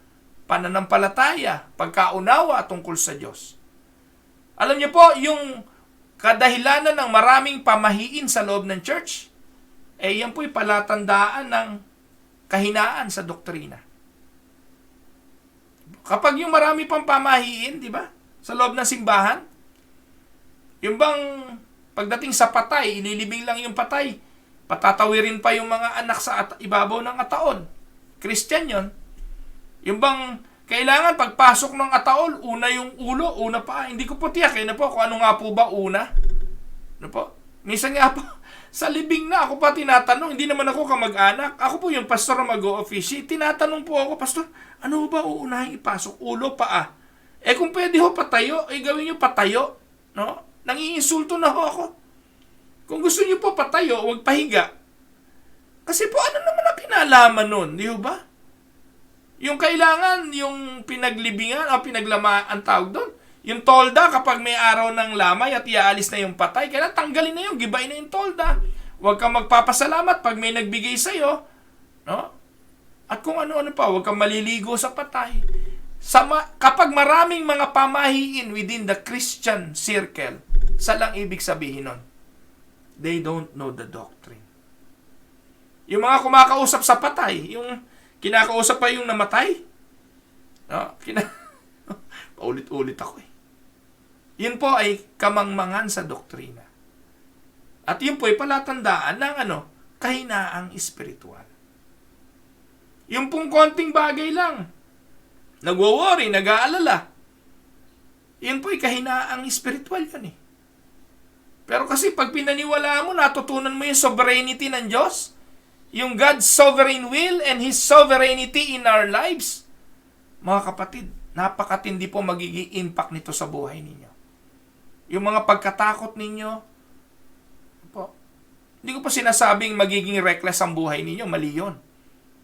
pananampalataya, pagkaunawa tungkol sa Diyos? Alam niyo po, yung kadahilanan ng maraming pamahiin sa loob ng church, yan po'y palatandaan ng kahinaan sa doktrina. Kapag yung marami pang pamahiin, di ba, sa loob ng simbahan, yung bang pagdating sa patay, ililibing lang yung patay, patatawirin pa yung mga anak sa ibabaw ng ataon. Christian yon. Yung bang kailangan pagpasok ng ataol, una yung ulo, una pa. Hindi ko po tiyak na po kung ano nga po ba una. Ano po? Minsan nga po, sa libing na ako pa tinatanong, hindi naman ako kamag-anak. Ako po yung pastor na mag-o-officiate. Tinatanong po ako, pastor, ano ba uunahin ipasok? Ulo, paa. Kung pwede ho patayo, gawin nyo patayo. No? Nangiinsulto na ho ako. Kung gusto nyo po patayo, huwag pahiga. Kasi po, ano naman ang kinalaman nun? Di ba? Yung kailangan, yung pinaglibingan, o pinaglamaan, ang tawag doon, yung tolda, kapag may araw ng lamay at iaalis na yung patay, kailangan tanggalin na yung, gibain na yung tolda. Huwag kang magpapasalamat pag may nagbigay sa'yo. No? At kung ano-ano pa, huwag kang maliligo sa patay. Kapag maraming mga pamahiin within the Christian circle, salang ibig sabihin nun? They don't know the doctrine. Yung mga kumakausap sa patay, yung kinakausap pa yung namatay. No? Paulit-ulit ako Yun po ay kamangmangan sa doktrina. At yun po ay palatandaan ng kahinaang espiritual. Yung pong konting bagay lang, nagwo-worry, nag-aalala, yun po ay kahinaang espiritual yun Pero kasi pag pinaniwalaan mo, natutunan mo yung sovereignty ng Diyos, yung God's sovereign will and His sovereignty in our lives, mga kapatid, napakatindi po magiging impact nito sa buhay ninyo. Yung mga pagkatakot ninyo, po, hindi ko pa sinasabing magiging reckless ang buhay ninyo, mali yun.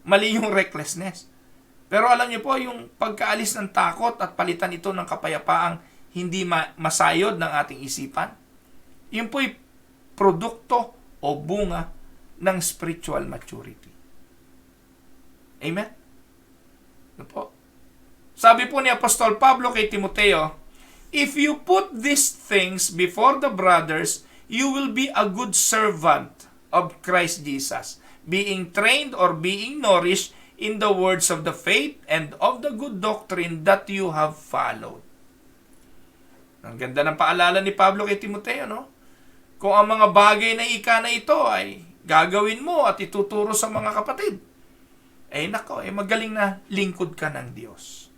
Mali yung recklessness. Pero alam niyo po, yung pagkaalis ng takot at palitan ito ng kapayapaang hindi masayod ng ating isipan, yun po'y produkto o bunga ng spiritual maturity. Amen? Ano po? Sabi po ni Apostol Pablo kay Timoteo, if you put these things before the brothers, you will be a good servant of Christ Jesus, being trained or being nourished in the words of the faith and of the good doctrine that you have followed. Ang ganda ng paalala ni Pablo kay Timoteo, no? Kung ang mga bagay na ika na ito ay gagawin mo at ituturo sa mga kapatid, magaling na lingkod ka ng Diyos.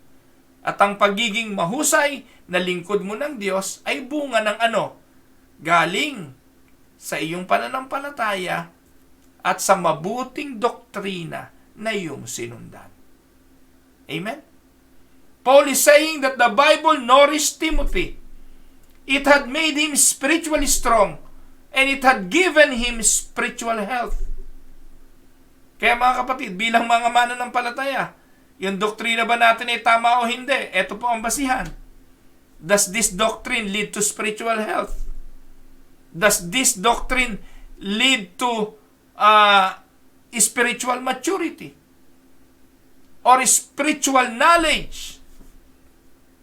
At ang pagiging mahusay na lingkod mo ng Diyos ay bunga ng galing sa iyong pananampalataya at sa mabuting doktrina na iyong sinundan. Amen? Paul is saying that the Bible nourished Timothy. It had made him spiritually strong and it had given him spiritual health. Kaya mga kapatid, bilang mga mananampalataya, yung doktrina ba natin ay tama o hindi? Ito po ang basihan. Does this doctrine lead to spiritual health? Does this doctrine lead to spiritual maturity? Or spiritual knowledge?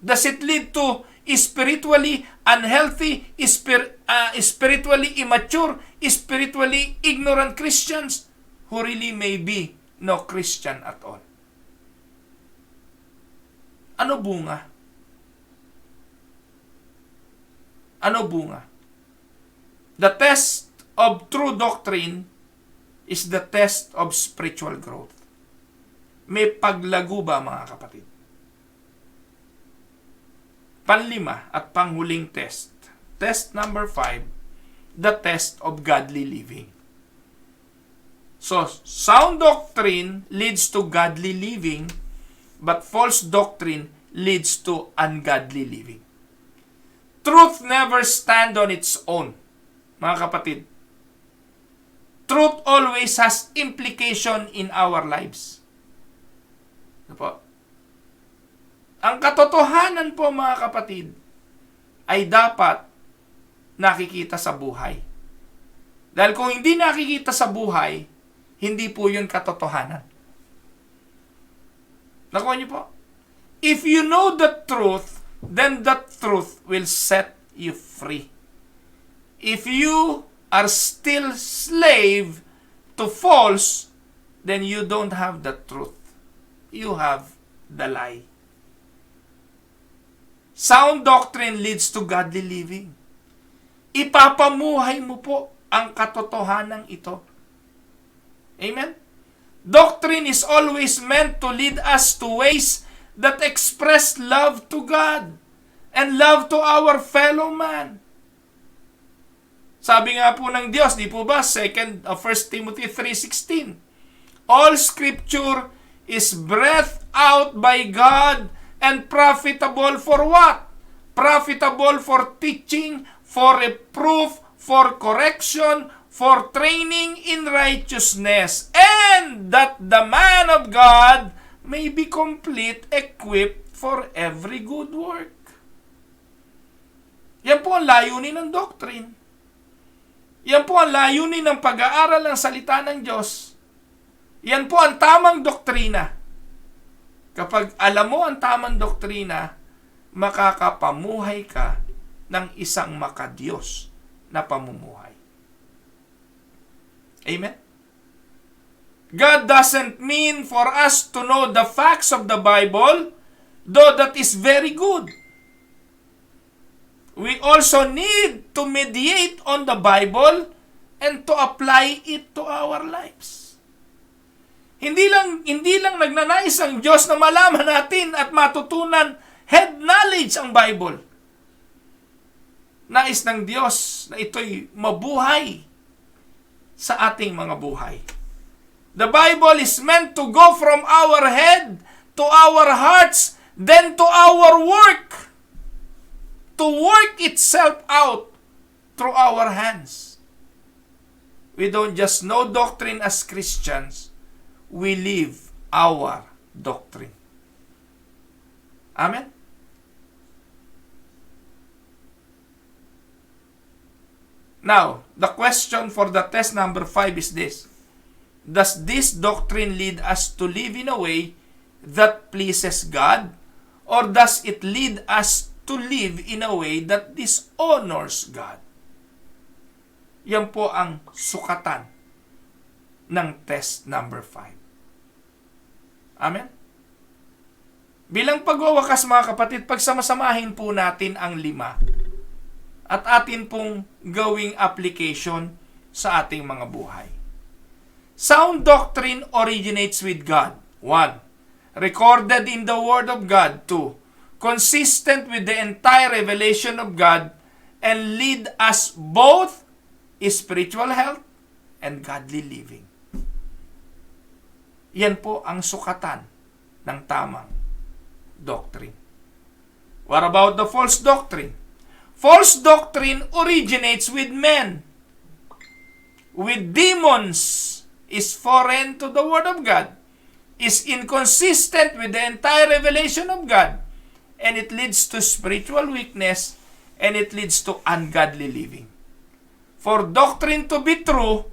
Does it lead to spiritually unhealthy, spiritually immature, spiritually ignorant Christians who really may be no Christian at all? Ano bunga? Ano bunga? The test of true doctrine is the test of spiritual growth. May paglago ba, mga kapatid? Panlima at panghuling test. Test number 5, the test of godly living. So, sound doctrine leads to godly living, but false doctrine leads to ungodly living. Truth never stand on its own, mga kapatid. Truth always has implication in our lives. Ano po? Ang katotohanan po, mga kapatid, ay dapat nakikita sa buhay. Dahil kung hindi nakikita sa buhay, hindi po yun katotohanan. Nakuha niyo po? If you know the truth, then the truth will set you free. If you are still slave to false, then you don't have the truth. You have the lie. Sound doctrine leads to godly living. Ipapamuhay mo po ang katotohanan ito. Amen? Doctrine is always meant to lead us to ways that express love to God and love to our fellow man. Sabi nga po ng Diyos, di po ba, 1 Timothy 3:16, all scripture is breathed out by God and profitable for what? Profitable for teaching, for reproof, for correction, for training in righteousness, and that the man of God may be complete, equipped for every good work. Yan po ang layunin ng doctrine. Yan po ang layunin ng pag-aaral ng salita ng Diyos. Yan po ang tamang doktrina. Kapag alam mo ang tamang doktrina, makakapamuhay ka ng isang makadiyos na pamumuhay. Amen? God doesn't mean for us to know the facts of the Bible, though that is very good. We also need to meditate on the Bible and to apply it to our lives. Hindi lang nagnanais ang Diyos na malaman natin at matutunan head knowledge ang Bible. Nais ng Diyos na ito'y mabuhay sa ating mga buhay. The Bible is meant to go from our head to our hearts, then to our work. To work itself out through our hands. We don't just know doctrine as Christians, we live our doctrine. Amen? Now, the question for the test number 5 is this. Does this doctrine lead us to live in a way that pleases God? Or does it lead us to live in a way that dishonors God? Yan po ang sukatan ng test number 5. Amen? Bilang pagwawakas, mga kapatid, pagsamasamahin po natin ang 5 at atin pong gawing application sa ating mga buhay. Sound doctrine originates with God. 1. Recorded in the Word of God. 2. Consistent with the entire revelation of God and lead us both spiritual health and godly living. Yan po ang sukatan ng tamang doctrine. What about the false doctrine? False doctrine originates with men. With demons, is foreign to the Word of God, is inconsistent with the entire revelation of God, and it leads to spiritual weakness, and it leads to ungodly living. For doctrine to be true,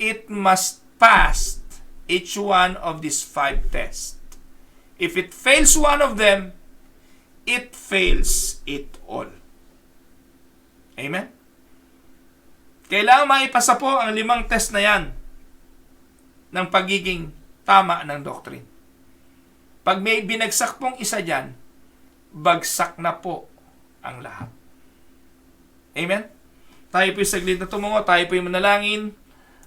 it must pass each one of these 5 tests. If it fails one of them, it fails it all. Amen? Kailangan maipasa po ang 5 test na yan ng pagiging tama ng doctrine. Pag may binagsak pong isa dyan, bagsak na po ang lahat. Amen? Tayo po'y saglit na tumungo, tayo po'y manalangin.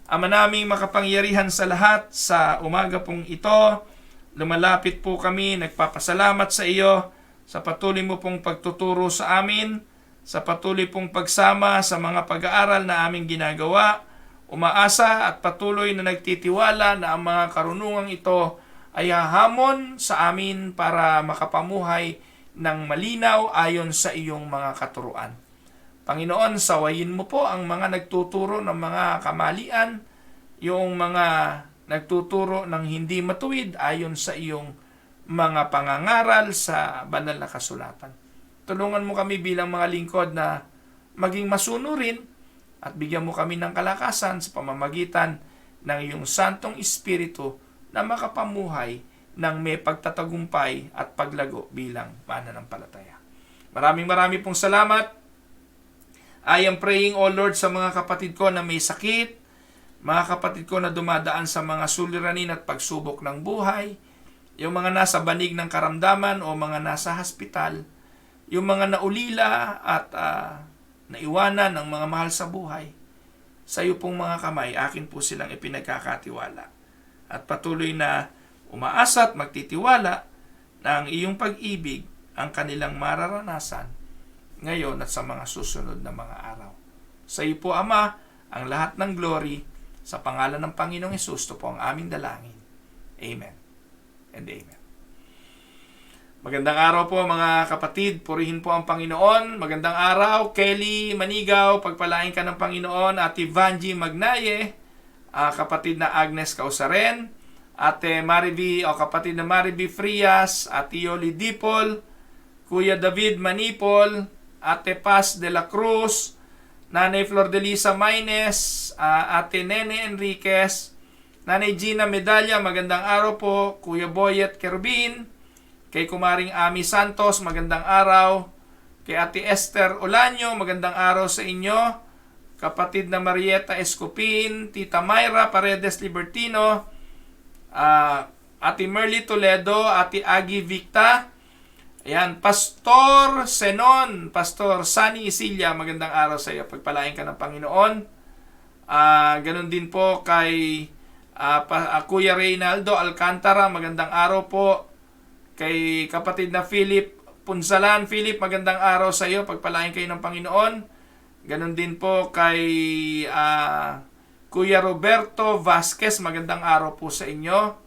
Ama naming makapangyarihan sa lahat, sa umaga pong ito, lumalapit po kami, nagpapasalamat sa iyo sa patuloy mo pong pagtuturo sa amin, sa patuloy pong pagsama sa mga pag-aaral na aming ginagawa. Umaasa at patuloy na nagtitiwala na ang mga karunungang ito ay hahamon sa amin para makapamuhay ng malinaw ayon sa iyong mga katuruan. Panginoon, sawayin mo po ang mga nagtuturo ng mga kamalian, yung mga nagtuturo ng hindi matuwid ayon sa iyong mga pangangaral sa banal na kasulatan. Tulungan mo kami bilang mga lingkod na maging masunurin at bigyan mo kami ng kalakasan sa pamamagitan ng iyong Santong Espiritu na makapamuhay ng may pagtatagumpay at paglago bilang mananampalataya. Maraming pong salamat. I am praying, O Lord, sa mga kapatid ko na may sakit, mga kapatid ko na dumadaan sa mga suliranin at pagsubok ng buhay, yung mga nasa banig ng karamdaman o mga nasa hospital, yung mga naulila at naiwanan ng mga mahal sa buhay. Sa iyo pong mga kamay, akin po silang ipinagkakatiwala. At patuloy na umaasa at magtitiwala na ang iyong pag-ibig ang kanilang mararanasan ngayon at sa mga susunod na mga araw. Sa iyo po, Ama, ang lahat ng glory, sa pangalan ng Panginoong Hesus, ito po ang aming dalangin. Amen and amen. Magandang araw po mga kapatid, purihin po ang Panginoon. Magandang araw, Kelly Manigaw, pagpalain ka ng Panginoon. Ate Vanji Magnaye, kapatid na Agnes Causaren, Ate Mariby o kapatid na Mariby Frias, Ate Yoli Dipol, Kuya David Manipol, Ate Paz de la Cruz, Nanay Flor de Lisa Maines, Ate Nene Enriquez, Nanay Gina Medalla, magandang araw po, Kuya Boyet Kerbin, kay Kumaring Ami Santos, magandang araw, kay Ate Esther Olanyo, magandang araw sa inyo, kapatid na Marieta Escopin, Tita Myra Paredes Libertino, Ate Merly Toledo, Ate Agi Victa, ayan, Pastor Senon, Pastor Sunny Isilia, magandang araw sa iyo. Pagpalain ka ng Panginoon. Ganon din po kay Kuya Reynaldo Alcantara, magandang araw po. Kay kapatid na Philip Punsalan, Philip, magandang araw sa iyo. Pagpalain kayo ng Panginoon. Ganon din po kay Kuya Roberto Vasquez, magandang araw po sa inyo.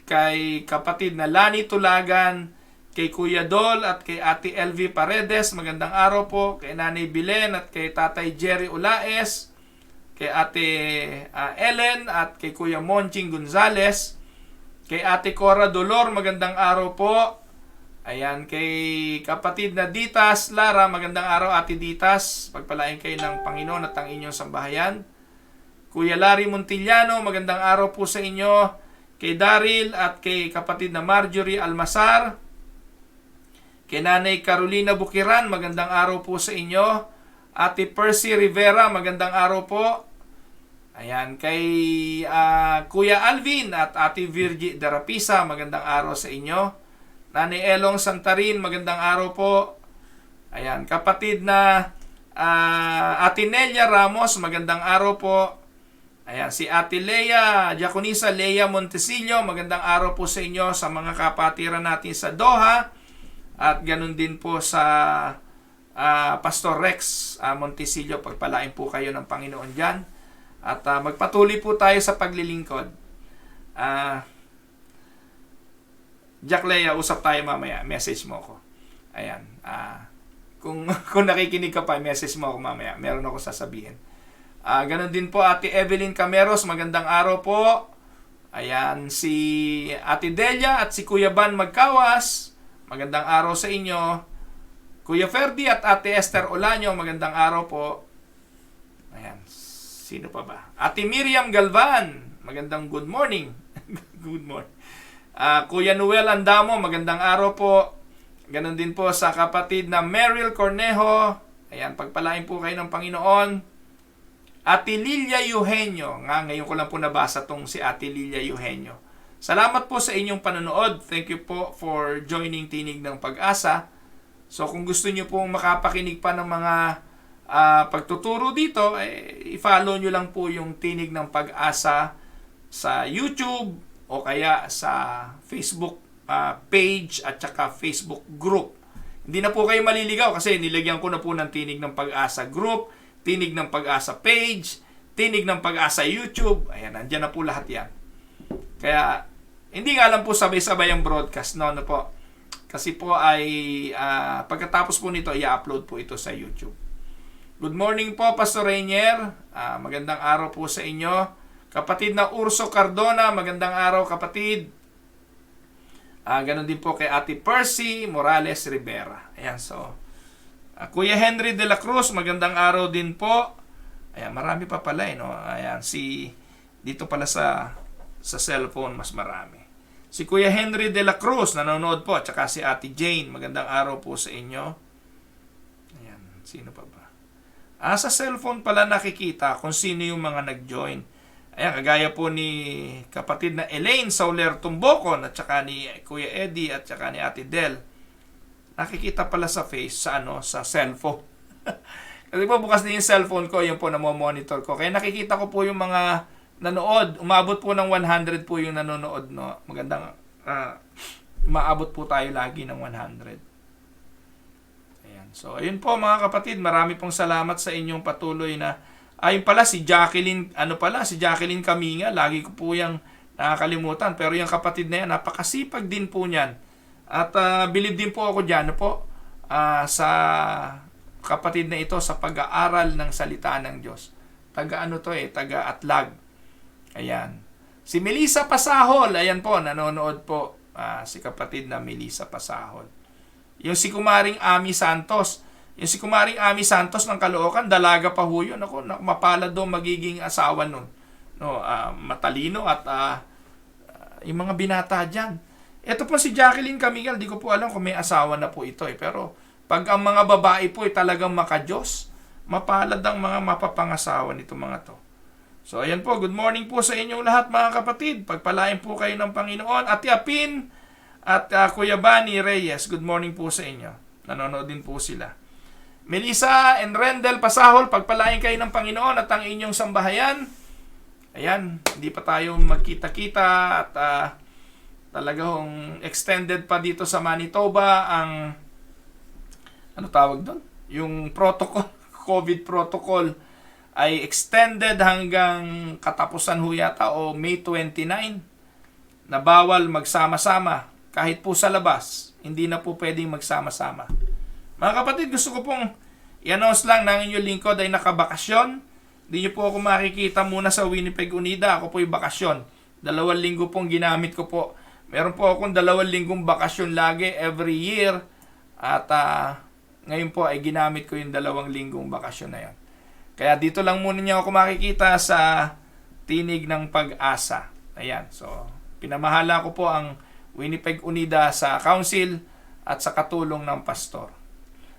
Kay kapatid na Lani Tulagan, kay Kuya Dol at kay Ate LV Paredes, magandang araw po. Kay Nanay Bilen at kay Tatay Jerry Ulaes, kay Ate Ellen at kay Kuya Monching Gonzales, kay Ate Cora Dolor, magandang araw po. Ayan, kay kapatid na Ditas Lara, magandang araw Ate Ditas. Pagpalain kayo ng Panginoon at ang inyong sambahayan. Kuya Larry Montillano, magandang araw po sa inyo. Kay Daryl at kay kapatid na Marjorie Almasar, kay Nanay Carolina Bukiran, magandang araw po sa inyo. Ate Percy Rivera, magandang araw po. Ayan, kay Kuya Alvin at Ate Virgie Darapisa, magandang araw sa inyo. Nanay Elong Santarin, magandang araw po. Ayan, kapatid na Ate Nelia Ramos, magandang araw po. Ayan, si Ate Lea, Diaconisa Lea Montesillo, magandang araw po sa inyo, sa mga kapatiran natin sa Doha. At ganun din po sa Pastor Rex Montesillo, pagpalain po kayo ng Panginoon dyan. At magpatuloy po tayo sa paglilingkod. Jack Lea, usap tayo mamaya. Message mo ko. Ayan. Kung nakikinig ka pa, message mo ako mamaya. Meron ako sasabihin. Ganun din po, Ate Evelyn Cameros, magandang araw po. Ayan, si Ate Delia at si Kuya Ban Magkawas, magandang araw sa inyo. Kuya Ferdi at Ate Esther Olanyo, magandang araw po. Ayan, sino pa ba? Ate Miriam Galvan, magandang good morning. Good morning. Kuya Noel Andamo, magandang araw po. Ganon din po sa kapatid na Meryl Cornejo. Ayan, pagpalain po kayo ng Panginoon. Ate Lilia Eugenio. Ngayon ko lang po nabasa tong si Ate Lilia Eugenio. Salamat po sa inyong panonood. Thank you po for joining Tinig ng Pag-asa. So kung gusto niyo pong makapakinig pa ng mga pagtuturo dito, i-follow nyo lang po yung Tinig ng Pag-asa sa YouTube o kaya sa Facebook page at saka Facebook group. Hindi na po kayo maliligaw kasi nilagyan ko na po ng Tinig ng Pag-asa group, Tinig ng Pag-asa page, Tinig ng Pag-asa YouTube. Ayan, nandyan na po lahat yan. Kaya, hindi nga lang po sabay-sabay ang broadcast. No po. Kasi po ay pagkatapos po nito, i-upload po ito sa YouTube. Good morning po, Pastor Rainier. Magandang araw po sa inyo. Kapatid na Urso Cardona, magandang araw kapatid. Ganon din po kay Ate Percy Morales Rivera. Ayan, so Kuya Henry de la Cruz, magandang araw din po. Ayan, marami pa pala no? Ayan, dito pala sa cellphone mas marami. Si Kuya Henry de la Cruz nanonood po, at saka si Ate Jane, magandang araw po sa inyo. Ayan, sino pa ba? Sa cellphone pala nakikita kung sino yung mga nag-join. Ayan, kagaya po ni kapatid na Elaine Sauler Tumbocon, at saka ni Kuya Eddie, at saka ni Ate Del. Nakikita pala sa sa cellphone. Kasi po bukas din yung cellphone ko, yun po monitor ko. Kaya nakikita ko po yung mga nanood. Umabot po ng 100 po yung nanonood. No? Magandang, maabot po tayo lagi ng 100. Ayan. So, ayun po mga kapatid. Marami pong salamat sa inyong patuloy na. Ayun pala, si Jacqueline Kaminga. Lagi ko po yung nakakalimutan. Pero yung kapatid na yan, napakasipag din po niyan. At believe din po ako dyan sa kapatid na ito sa pag-aaral ng salita ng Diyos. Taga-Atlag. Ayan. Si Melissa Pasahol, ayan po, nanonood po. Si kapatid na Melissa Pasahol. Yung si Kumaring Ami Santos. Yung si Kumaring Ami Santos ng Caloocan, dalaga pa ho yun. Ako, mapalad daw magiging asawa nun. No, matalino at yung mga binata dyan. Ito po si Jacqueline Camigal, di ko po alam kung may asawa na po ito. Pero pag ang mga babae po ay talagang makadiyos, mapalad ang mga mapapangasawa nito mga to. So ayan po, good morning po sa inyong lahat mga kapatid. Pagpalain po kayo ng Panginoon. Ate Apin at Kuya Bani Reyes, good morning po sa inyo. Nanonood din po sila. Melissa and Rendel Pasahol, pagpalain kayo ng Panginoon at ang inyong sambahayan. Ayan, hindi pa tayo magkita-kita at talagang extended pa dito sa Manitoba ang ano tawag doon? Yung protocol, COVID protocol ay extended hanggang katapusan ho yata o May 29 na bawal magsama-sama kahit po sa labas. Hindi na po pwedeng magsama-sama. Mga kapatid, gusto ko pong i-announce lang na ang inyong lingkod ay nakabakasyon. Hindi nyo po ako makikita muna sa Winnipeg Unida. Ako po yung bakasyon. 2 linggo pong ginamit ko po. Meron po akong 2 linggong bakasyon lagi every year. At ngayon po ay ginamit ko yung 2 linggong bakasyon na yan. Kaya dito lang muna niyo ako makikita sa Tinig ng Pag-asa. Ayan. So, pinamahala ko po ang Winnipeg Unida sa council at sa katulong ng pastor.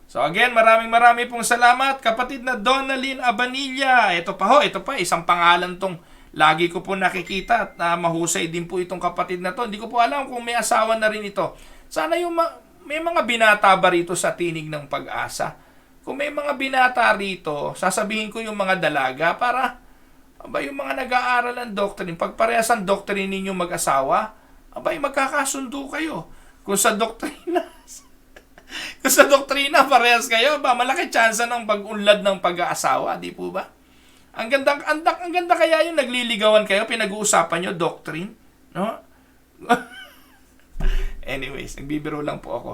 So again, maraming pong salamat. Kapatid na Donalyn Abanilla. Ito pa, isang pangalan tong lagi ko po nakikita at mahusay din po itong kapatid na to. Hindi ko po alam kung may asawa na rin ito. Sana yung may mga binata ba rito sa Tinig ng Pag-asa? Kung may mga binata rito, sasabihin ko yung mga dalaga para yung mga nag-aaral ng doctrine, pagparehas ang doctrine ninyo mag-asawa, magkakasundo kayo. Kung sa doktrina parehas kayo, malaki chance ng pag-unlad ng pag-aasawa, di po ba? Ang ganda kaya yung nagliligawan kayo, pinag-uusapan nyo doctrine, no? Anyways, nagbibiro lang po ako.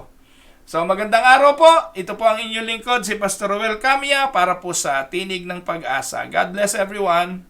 So, magandang araw po. Ito po ang inyong lingkod, si Pastor Roel Camia, para po sa Tinig ng Pag-asa. God bless everyone.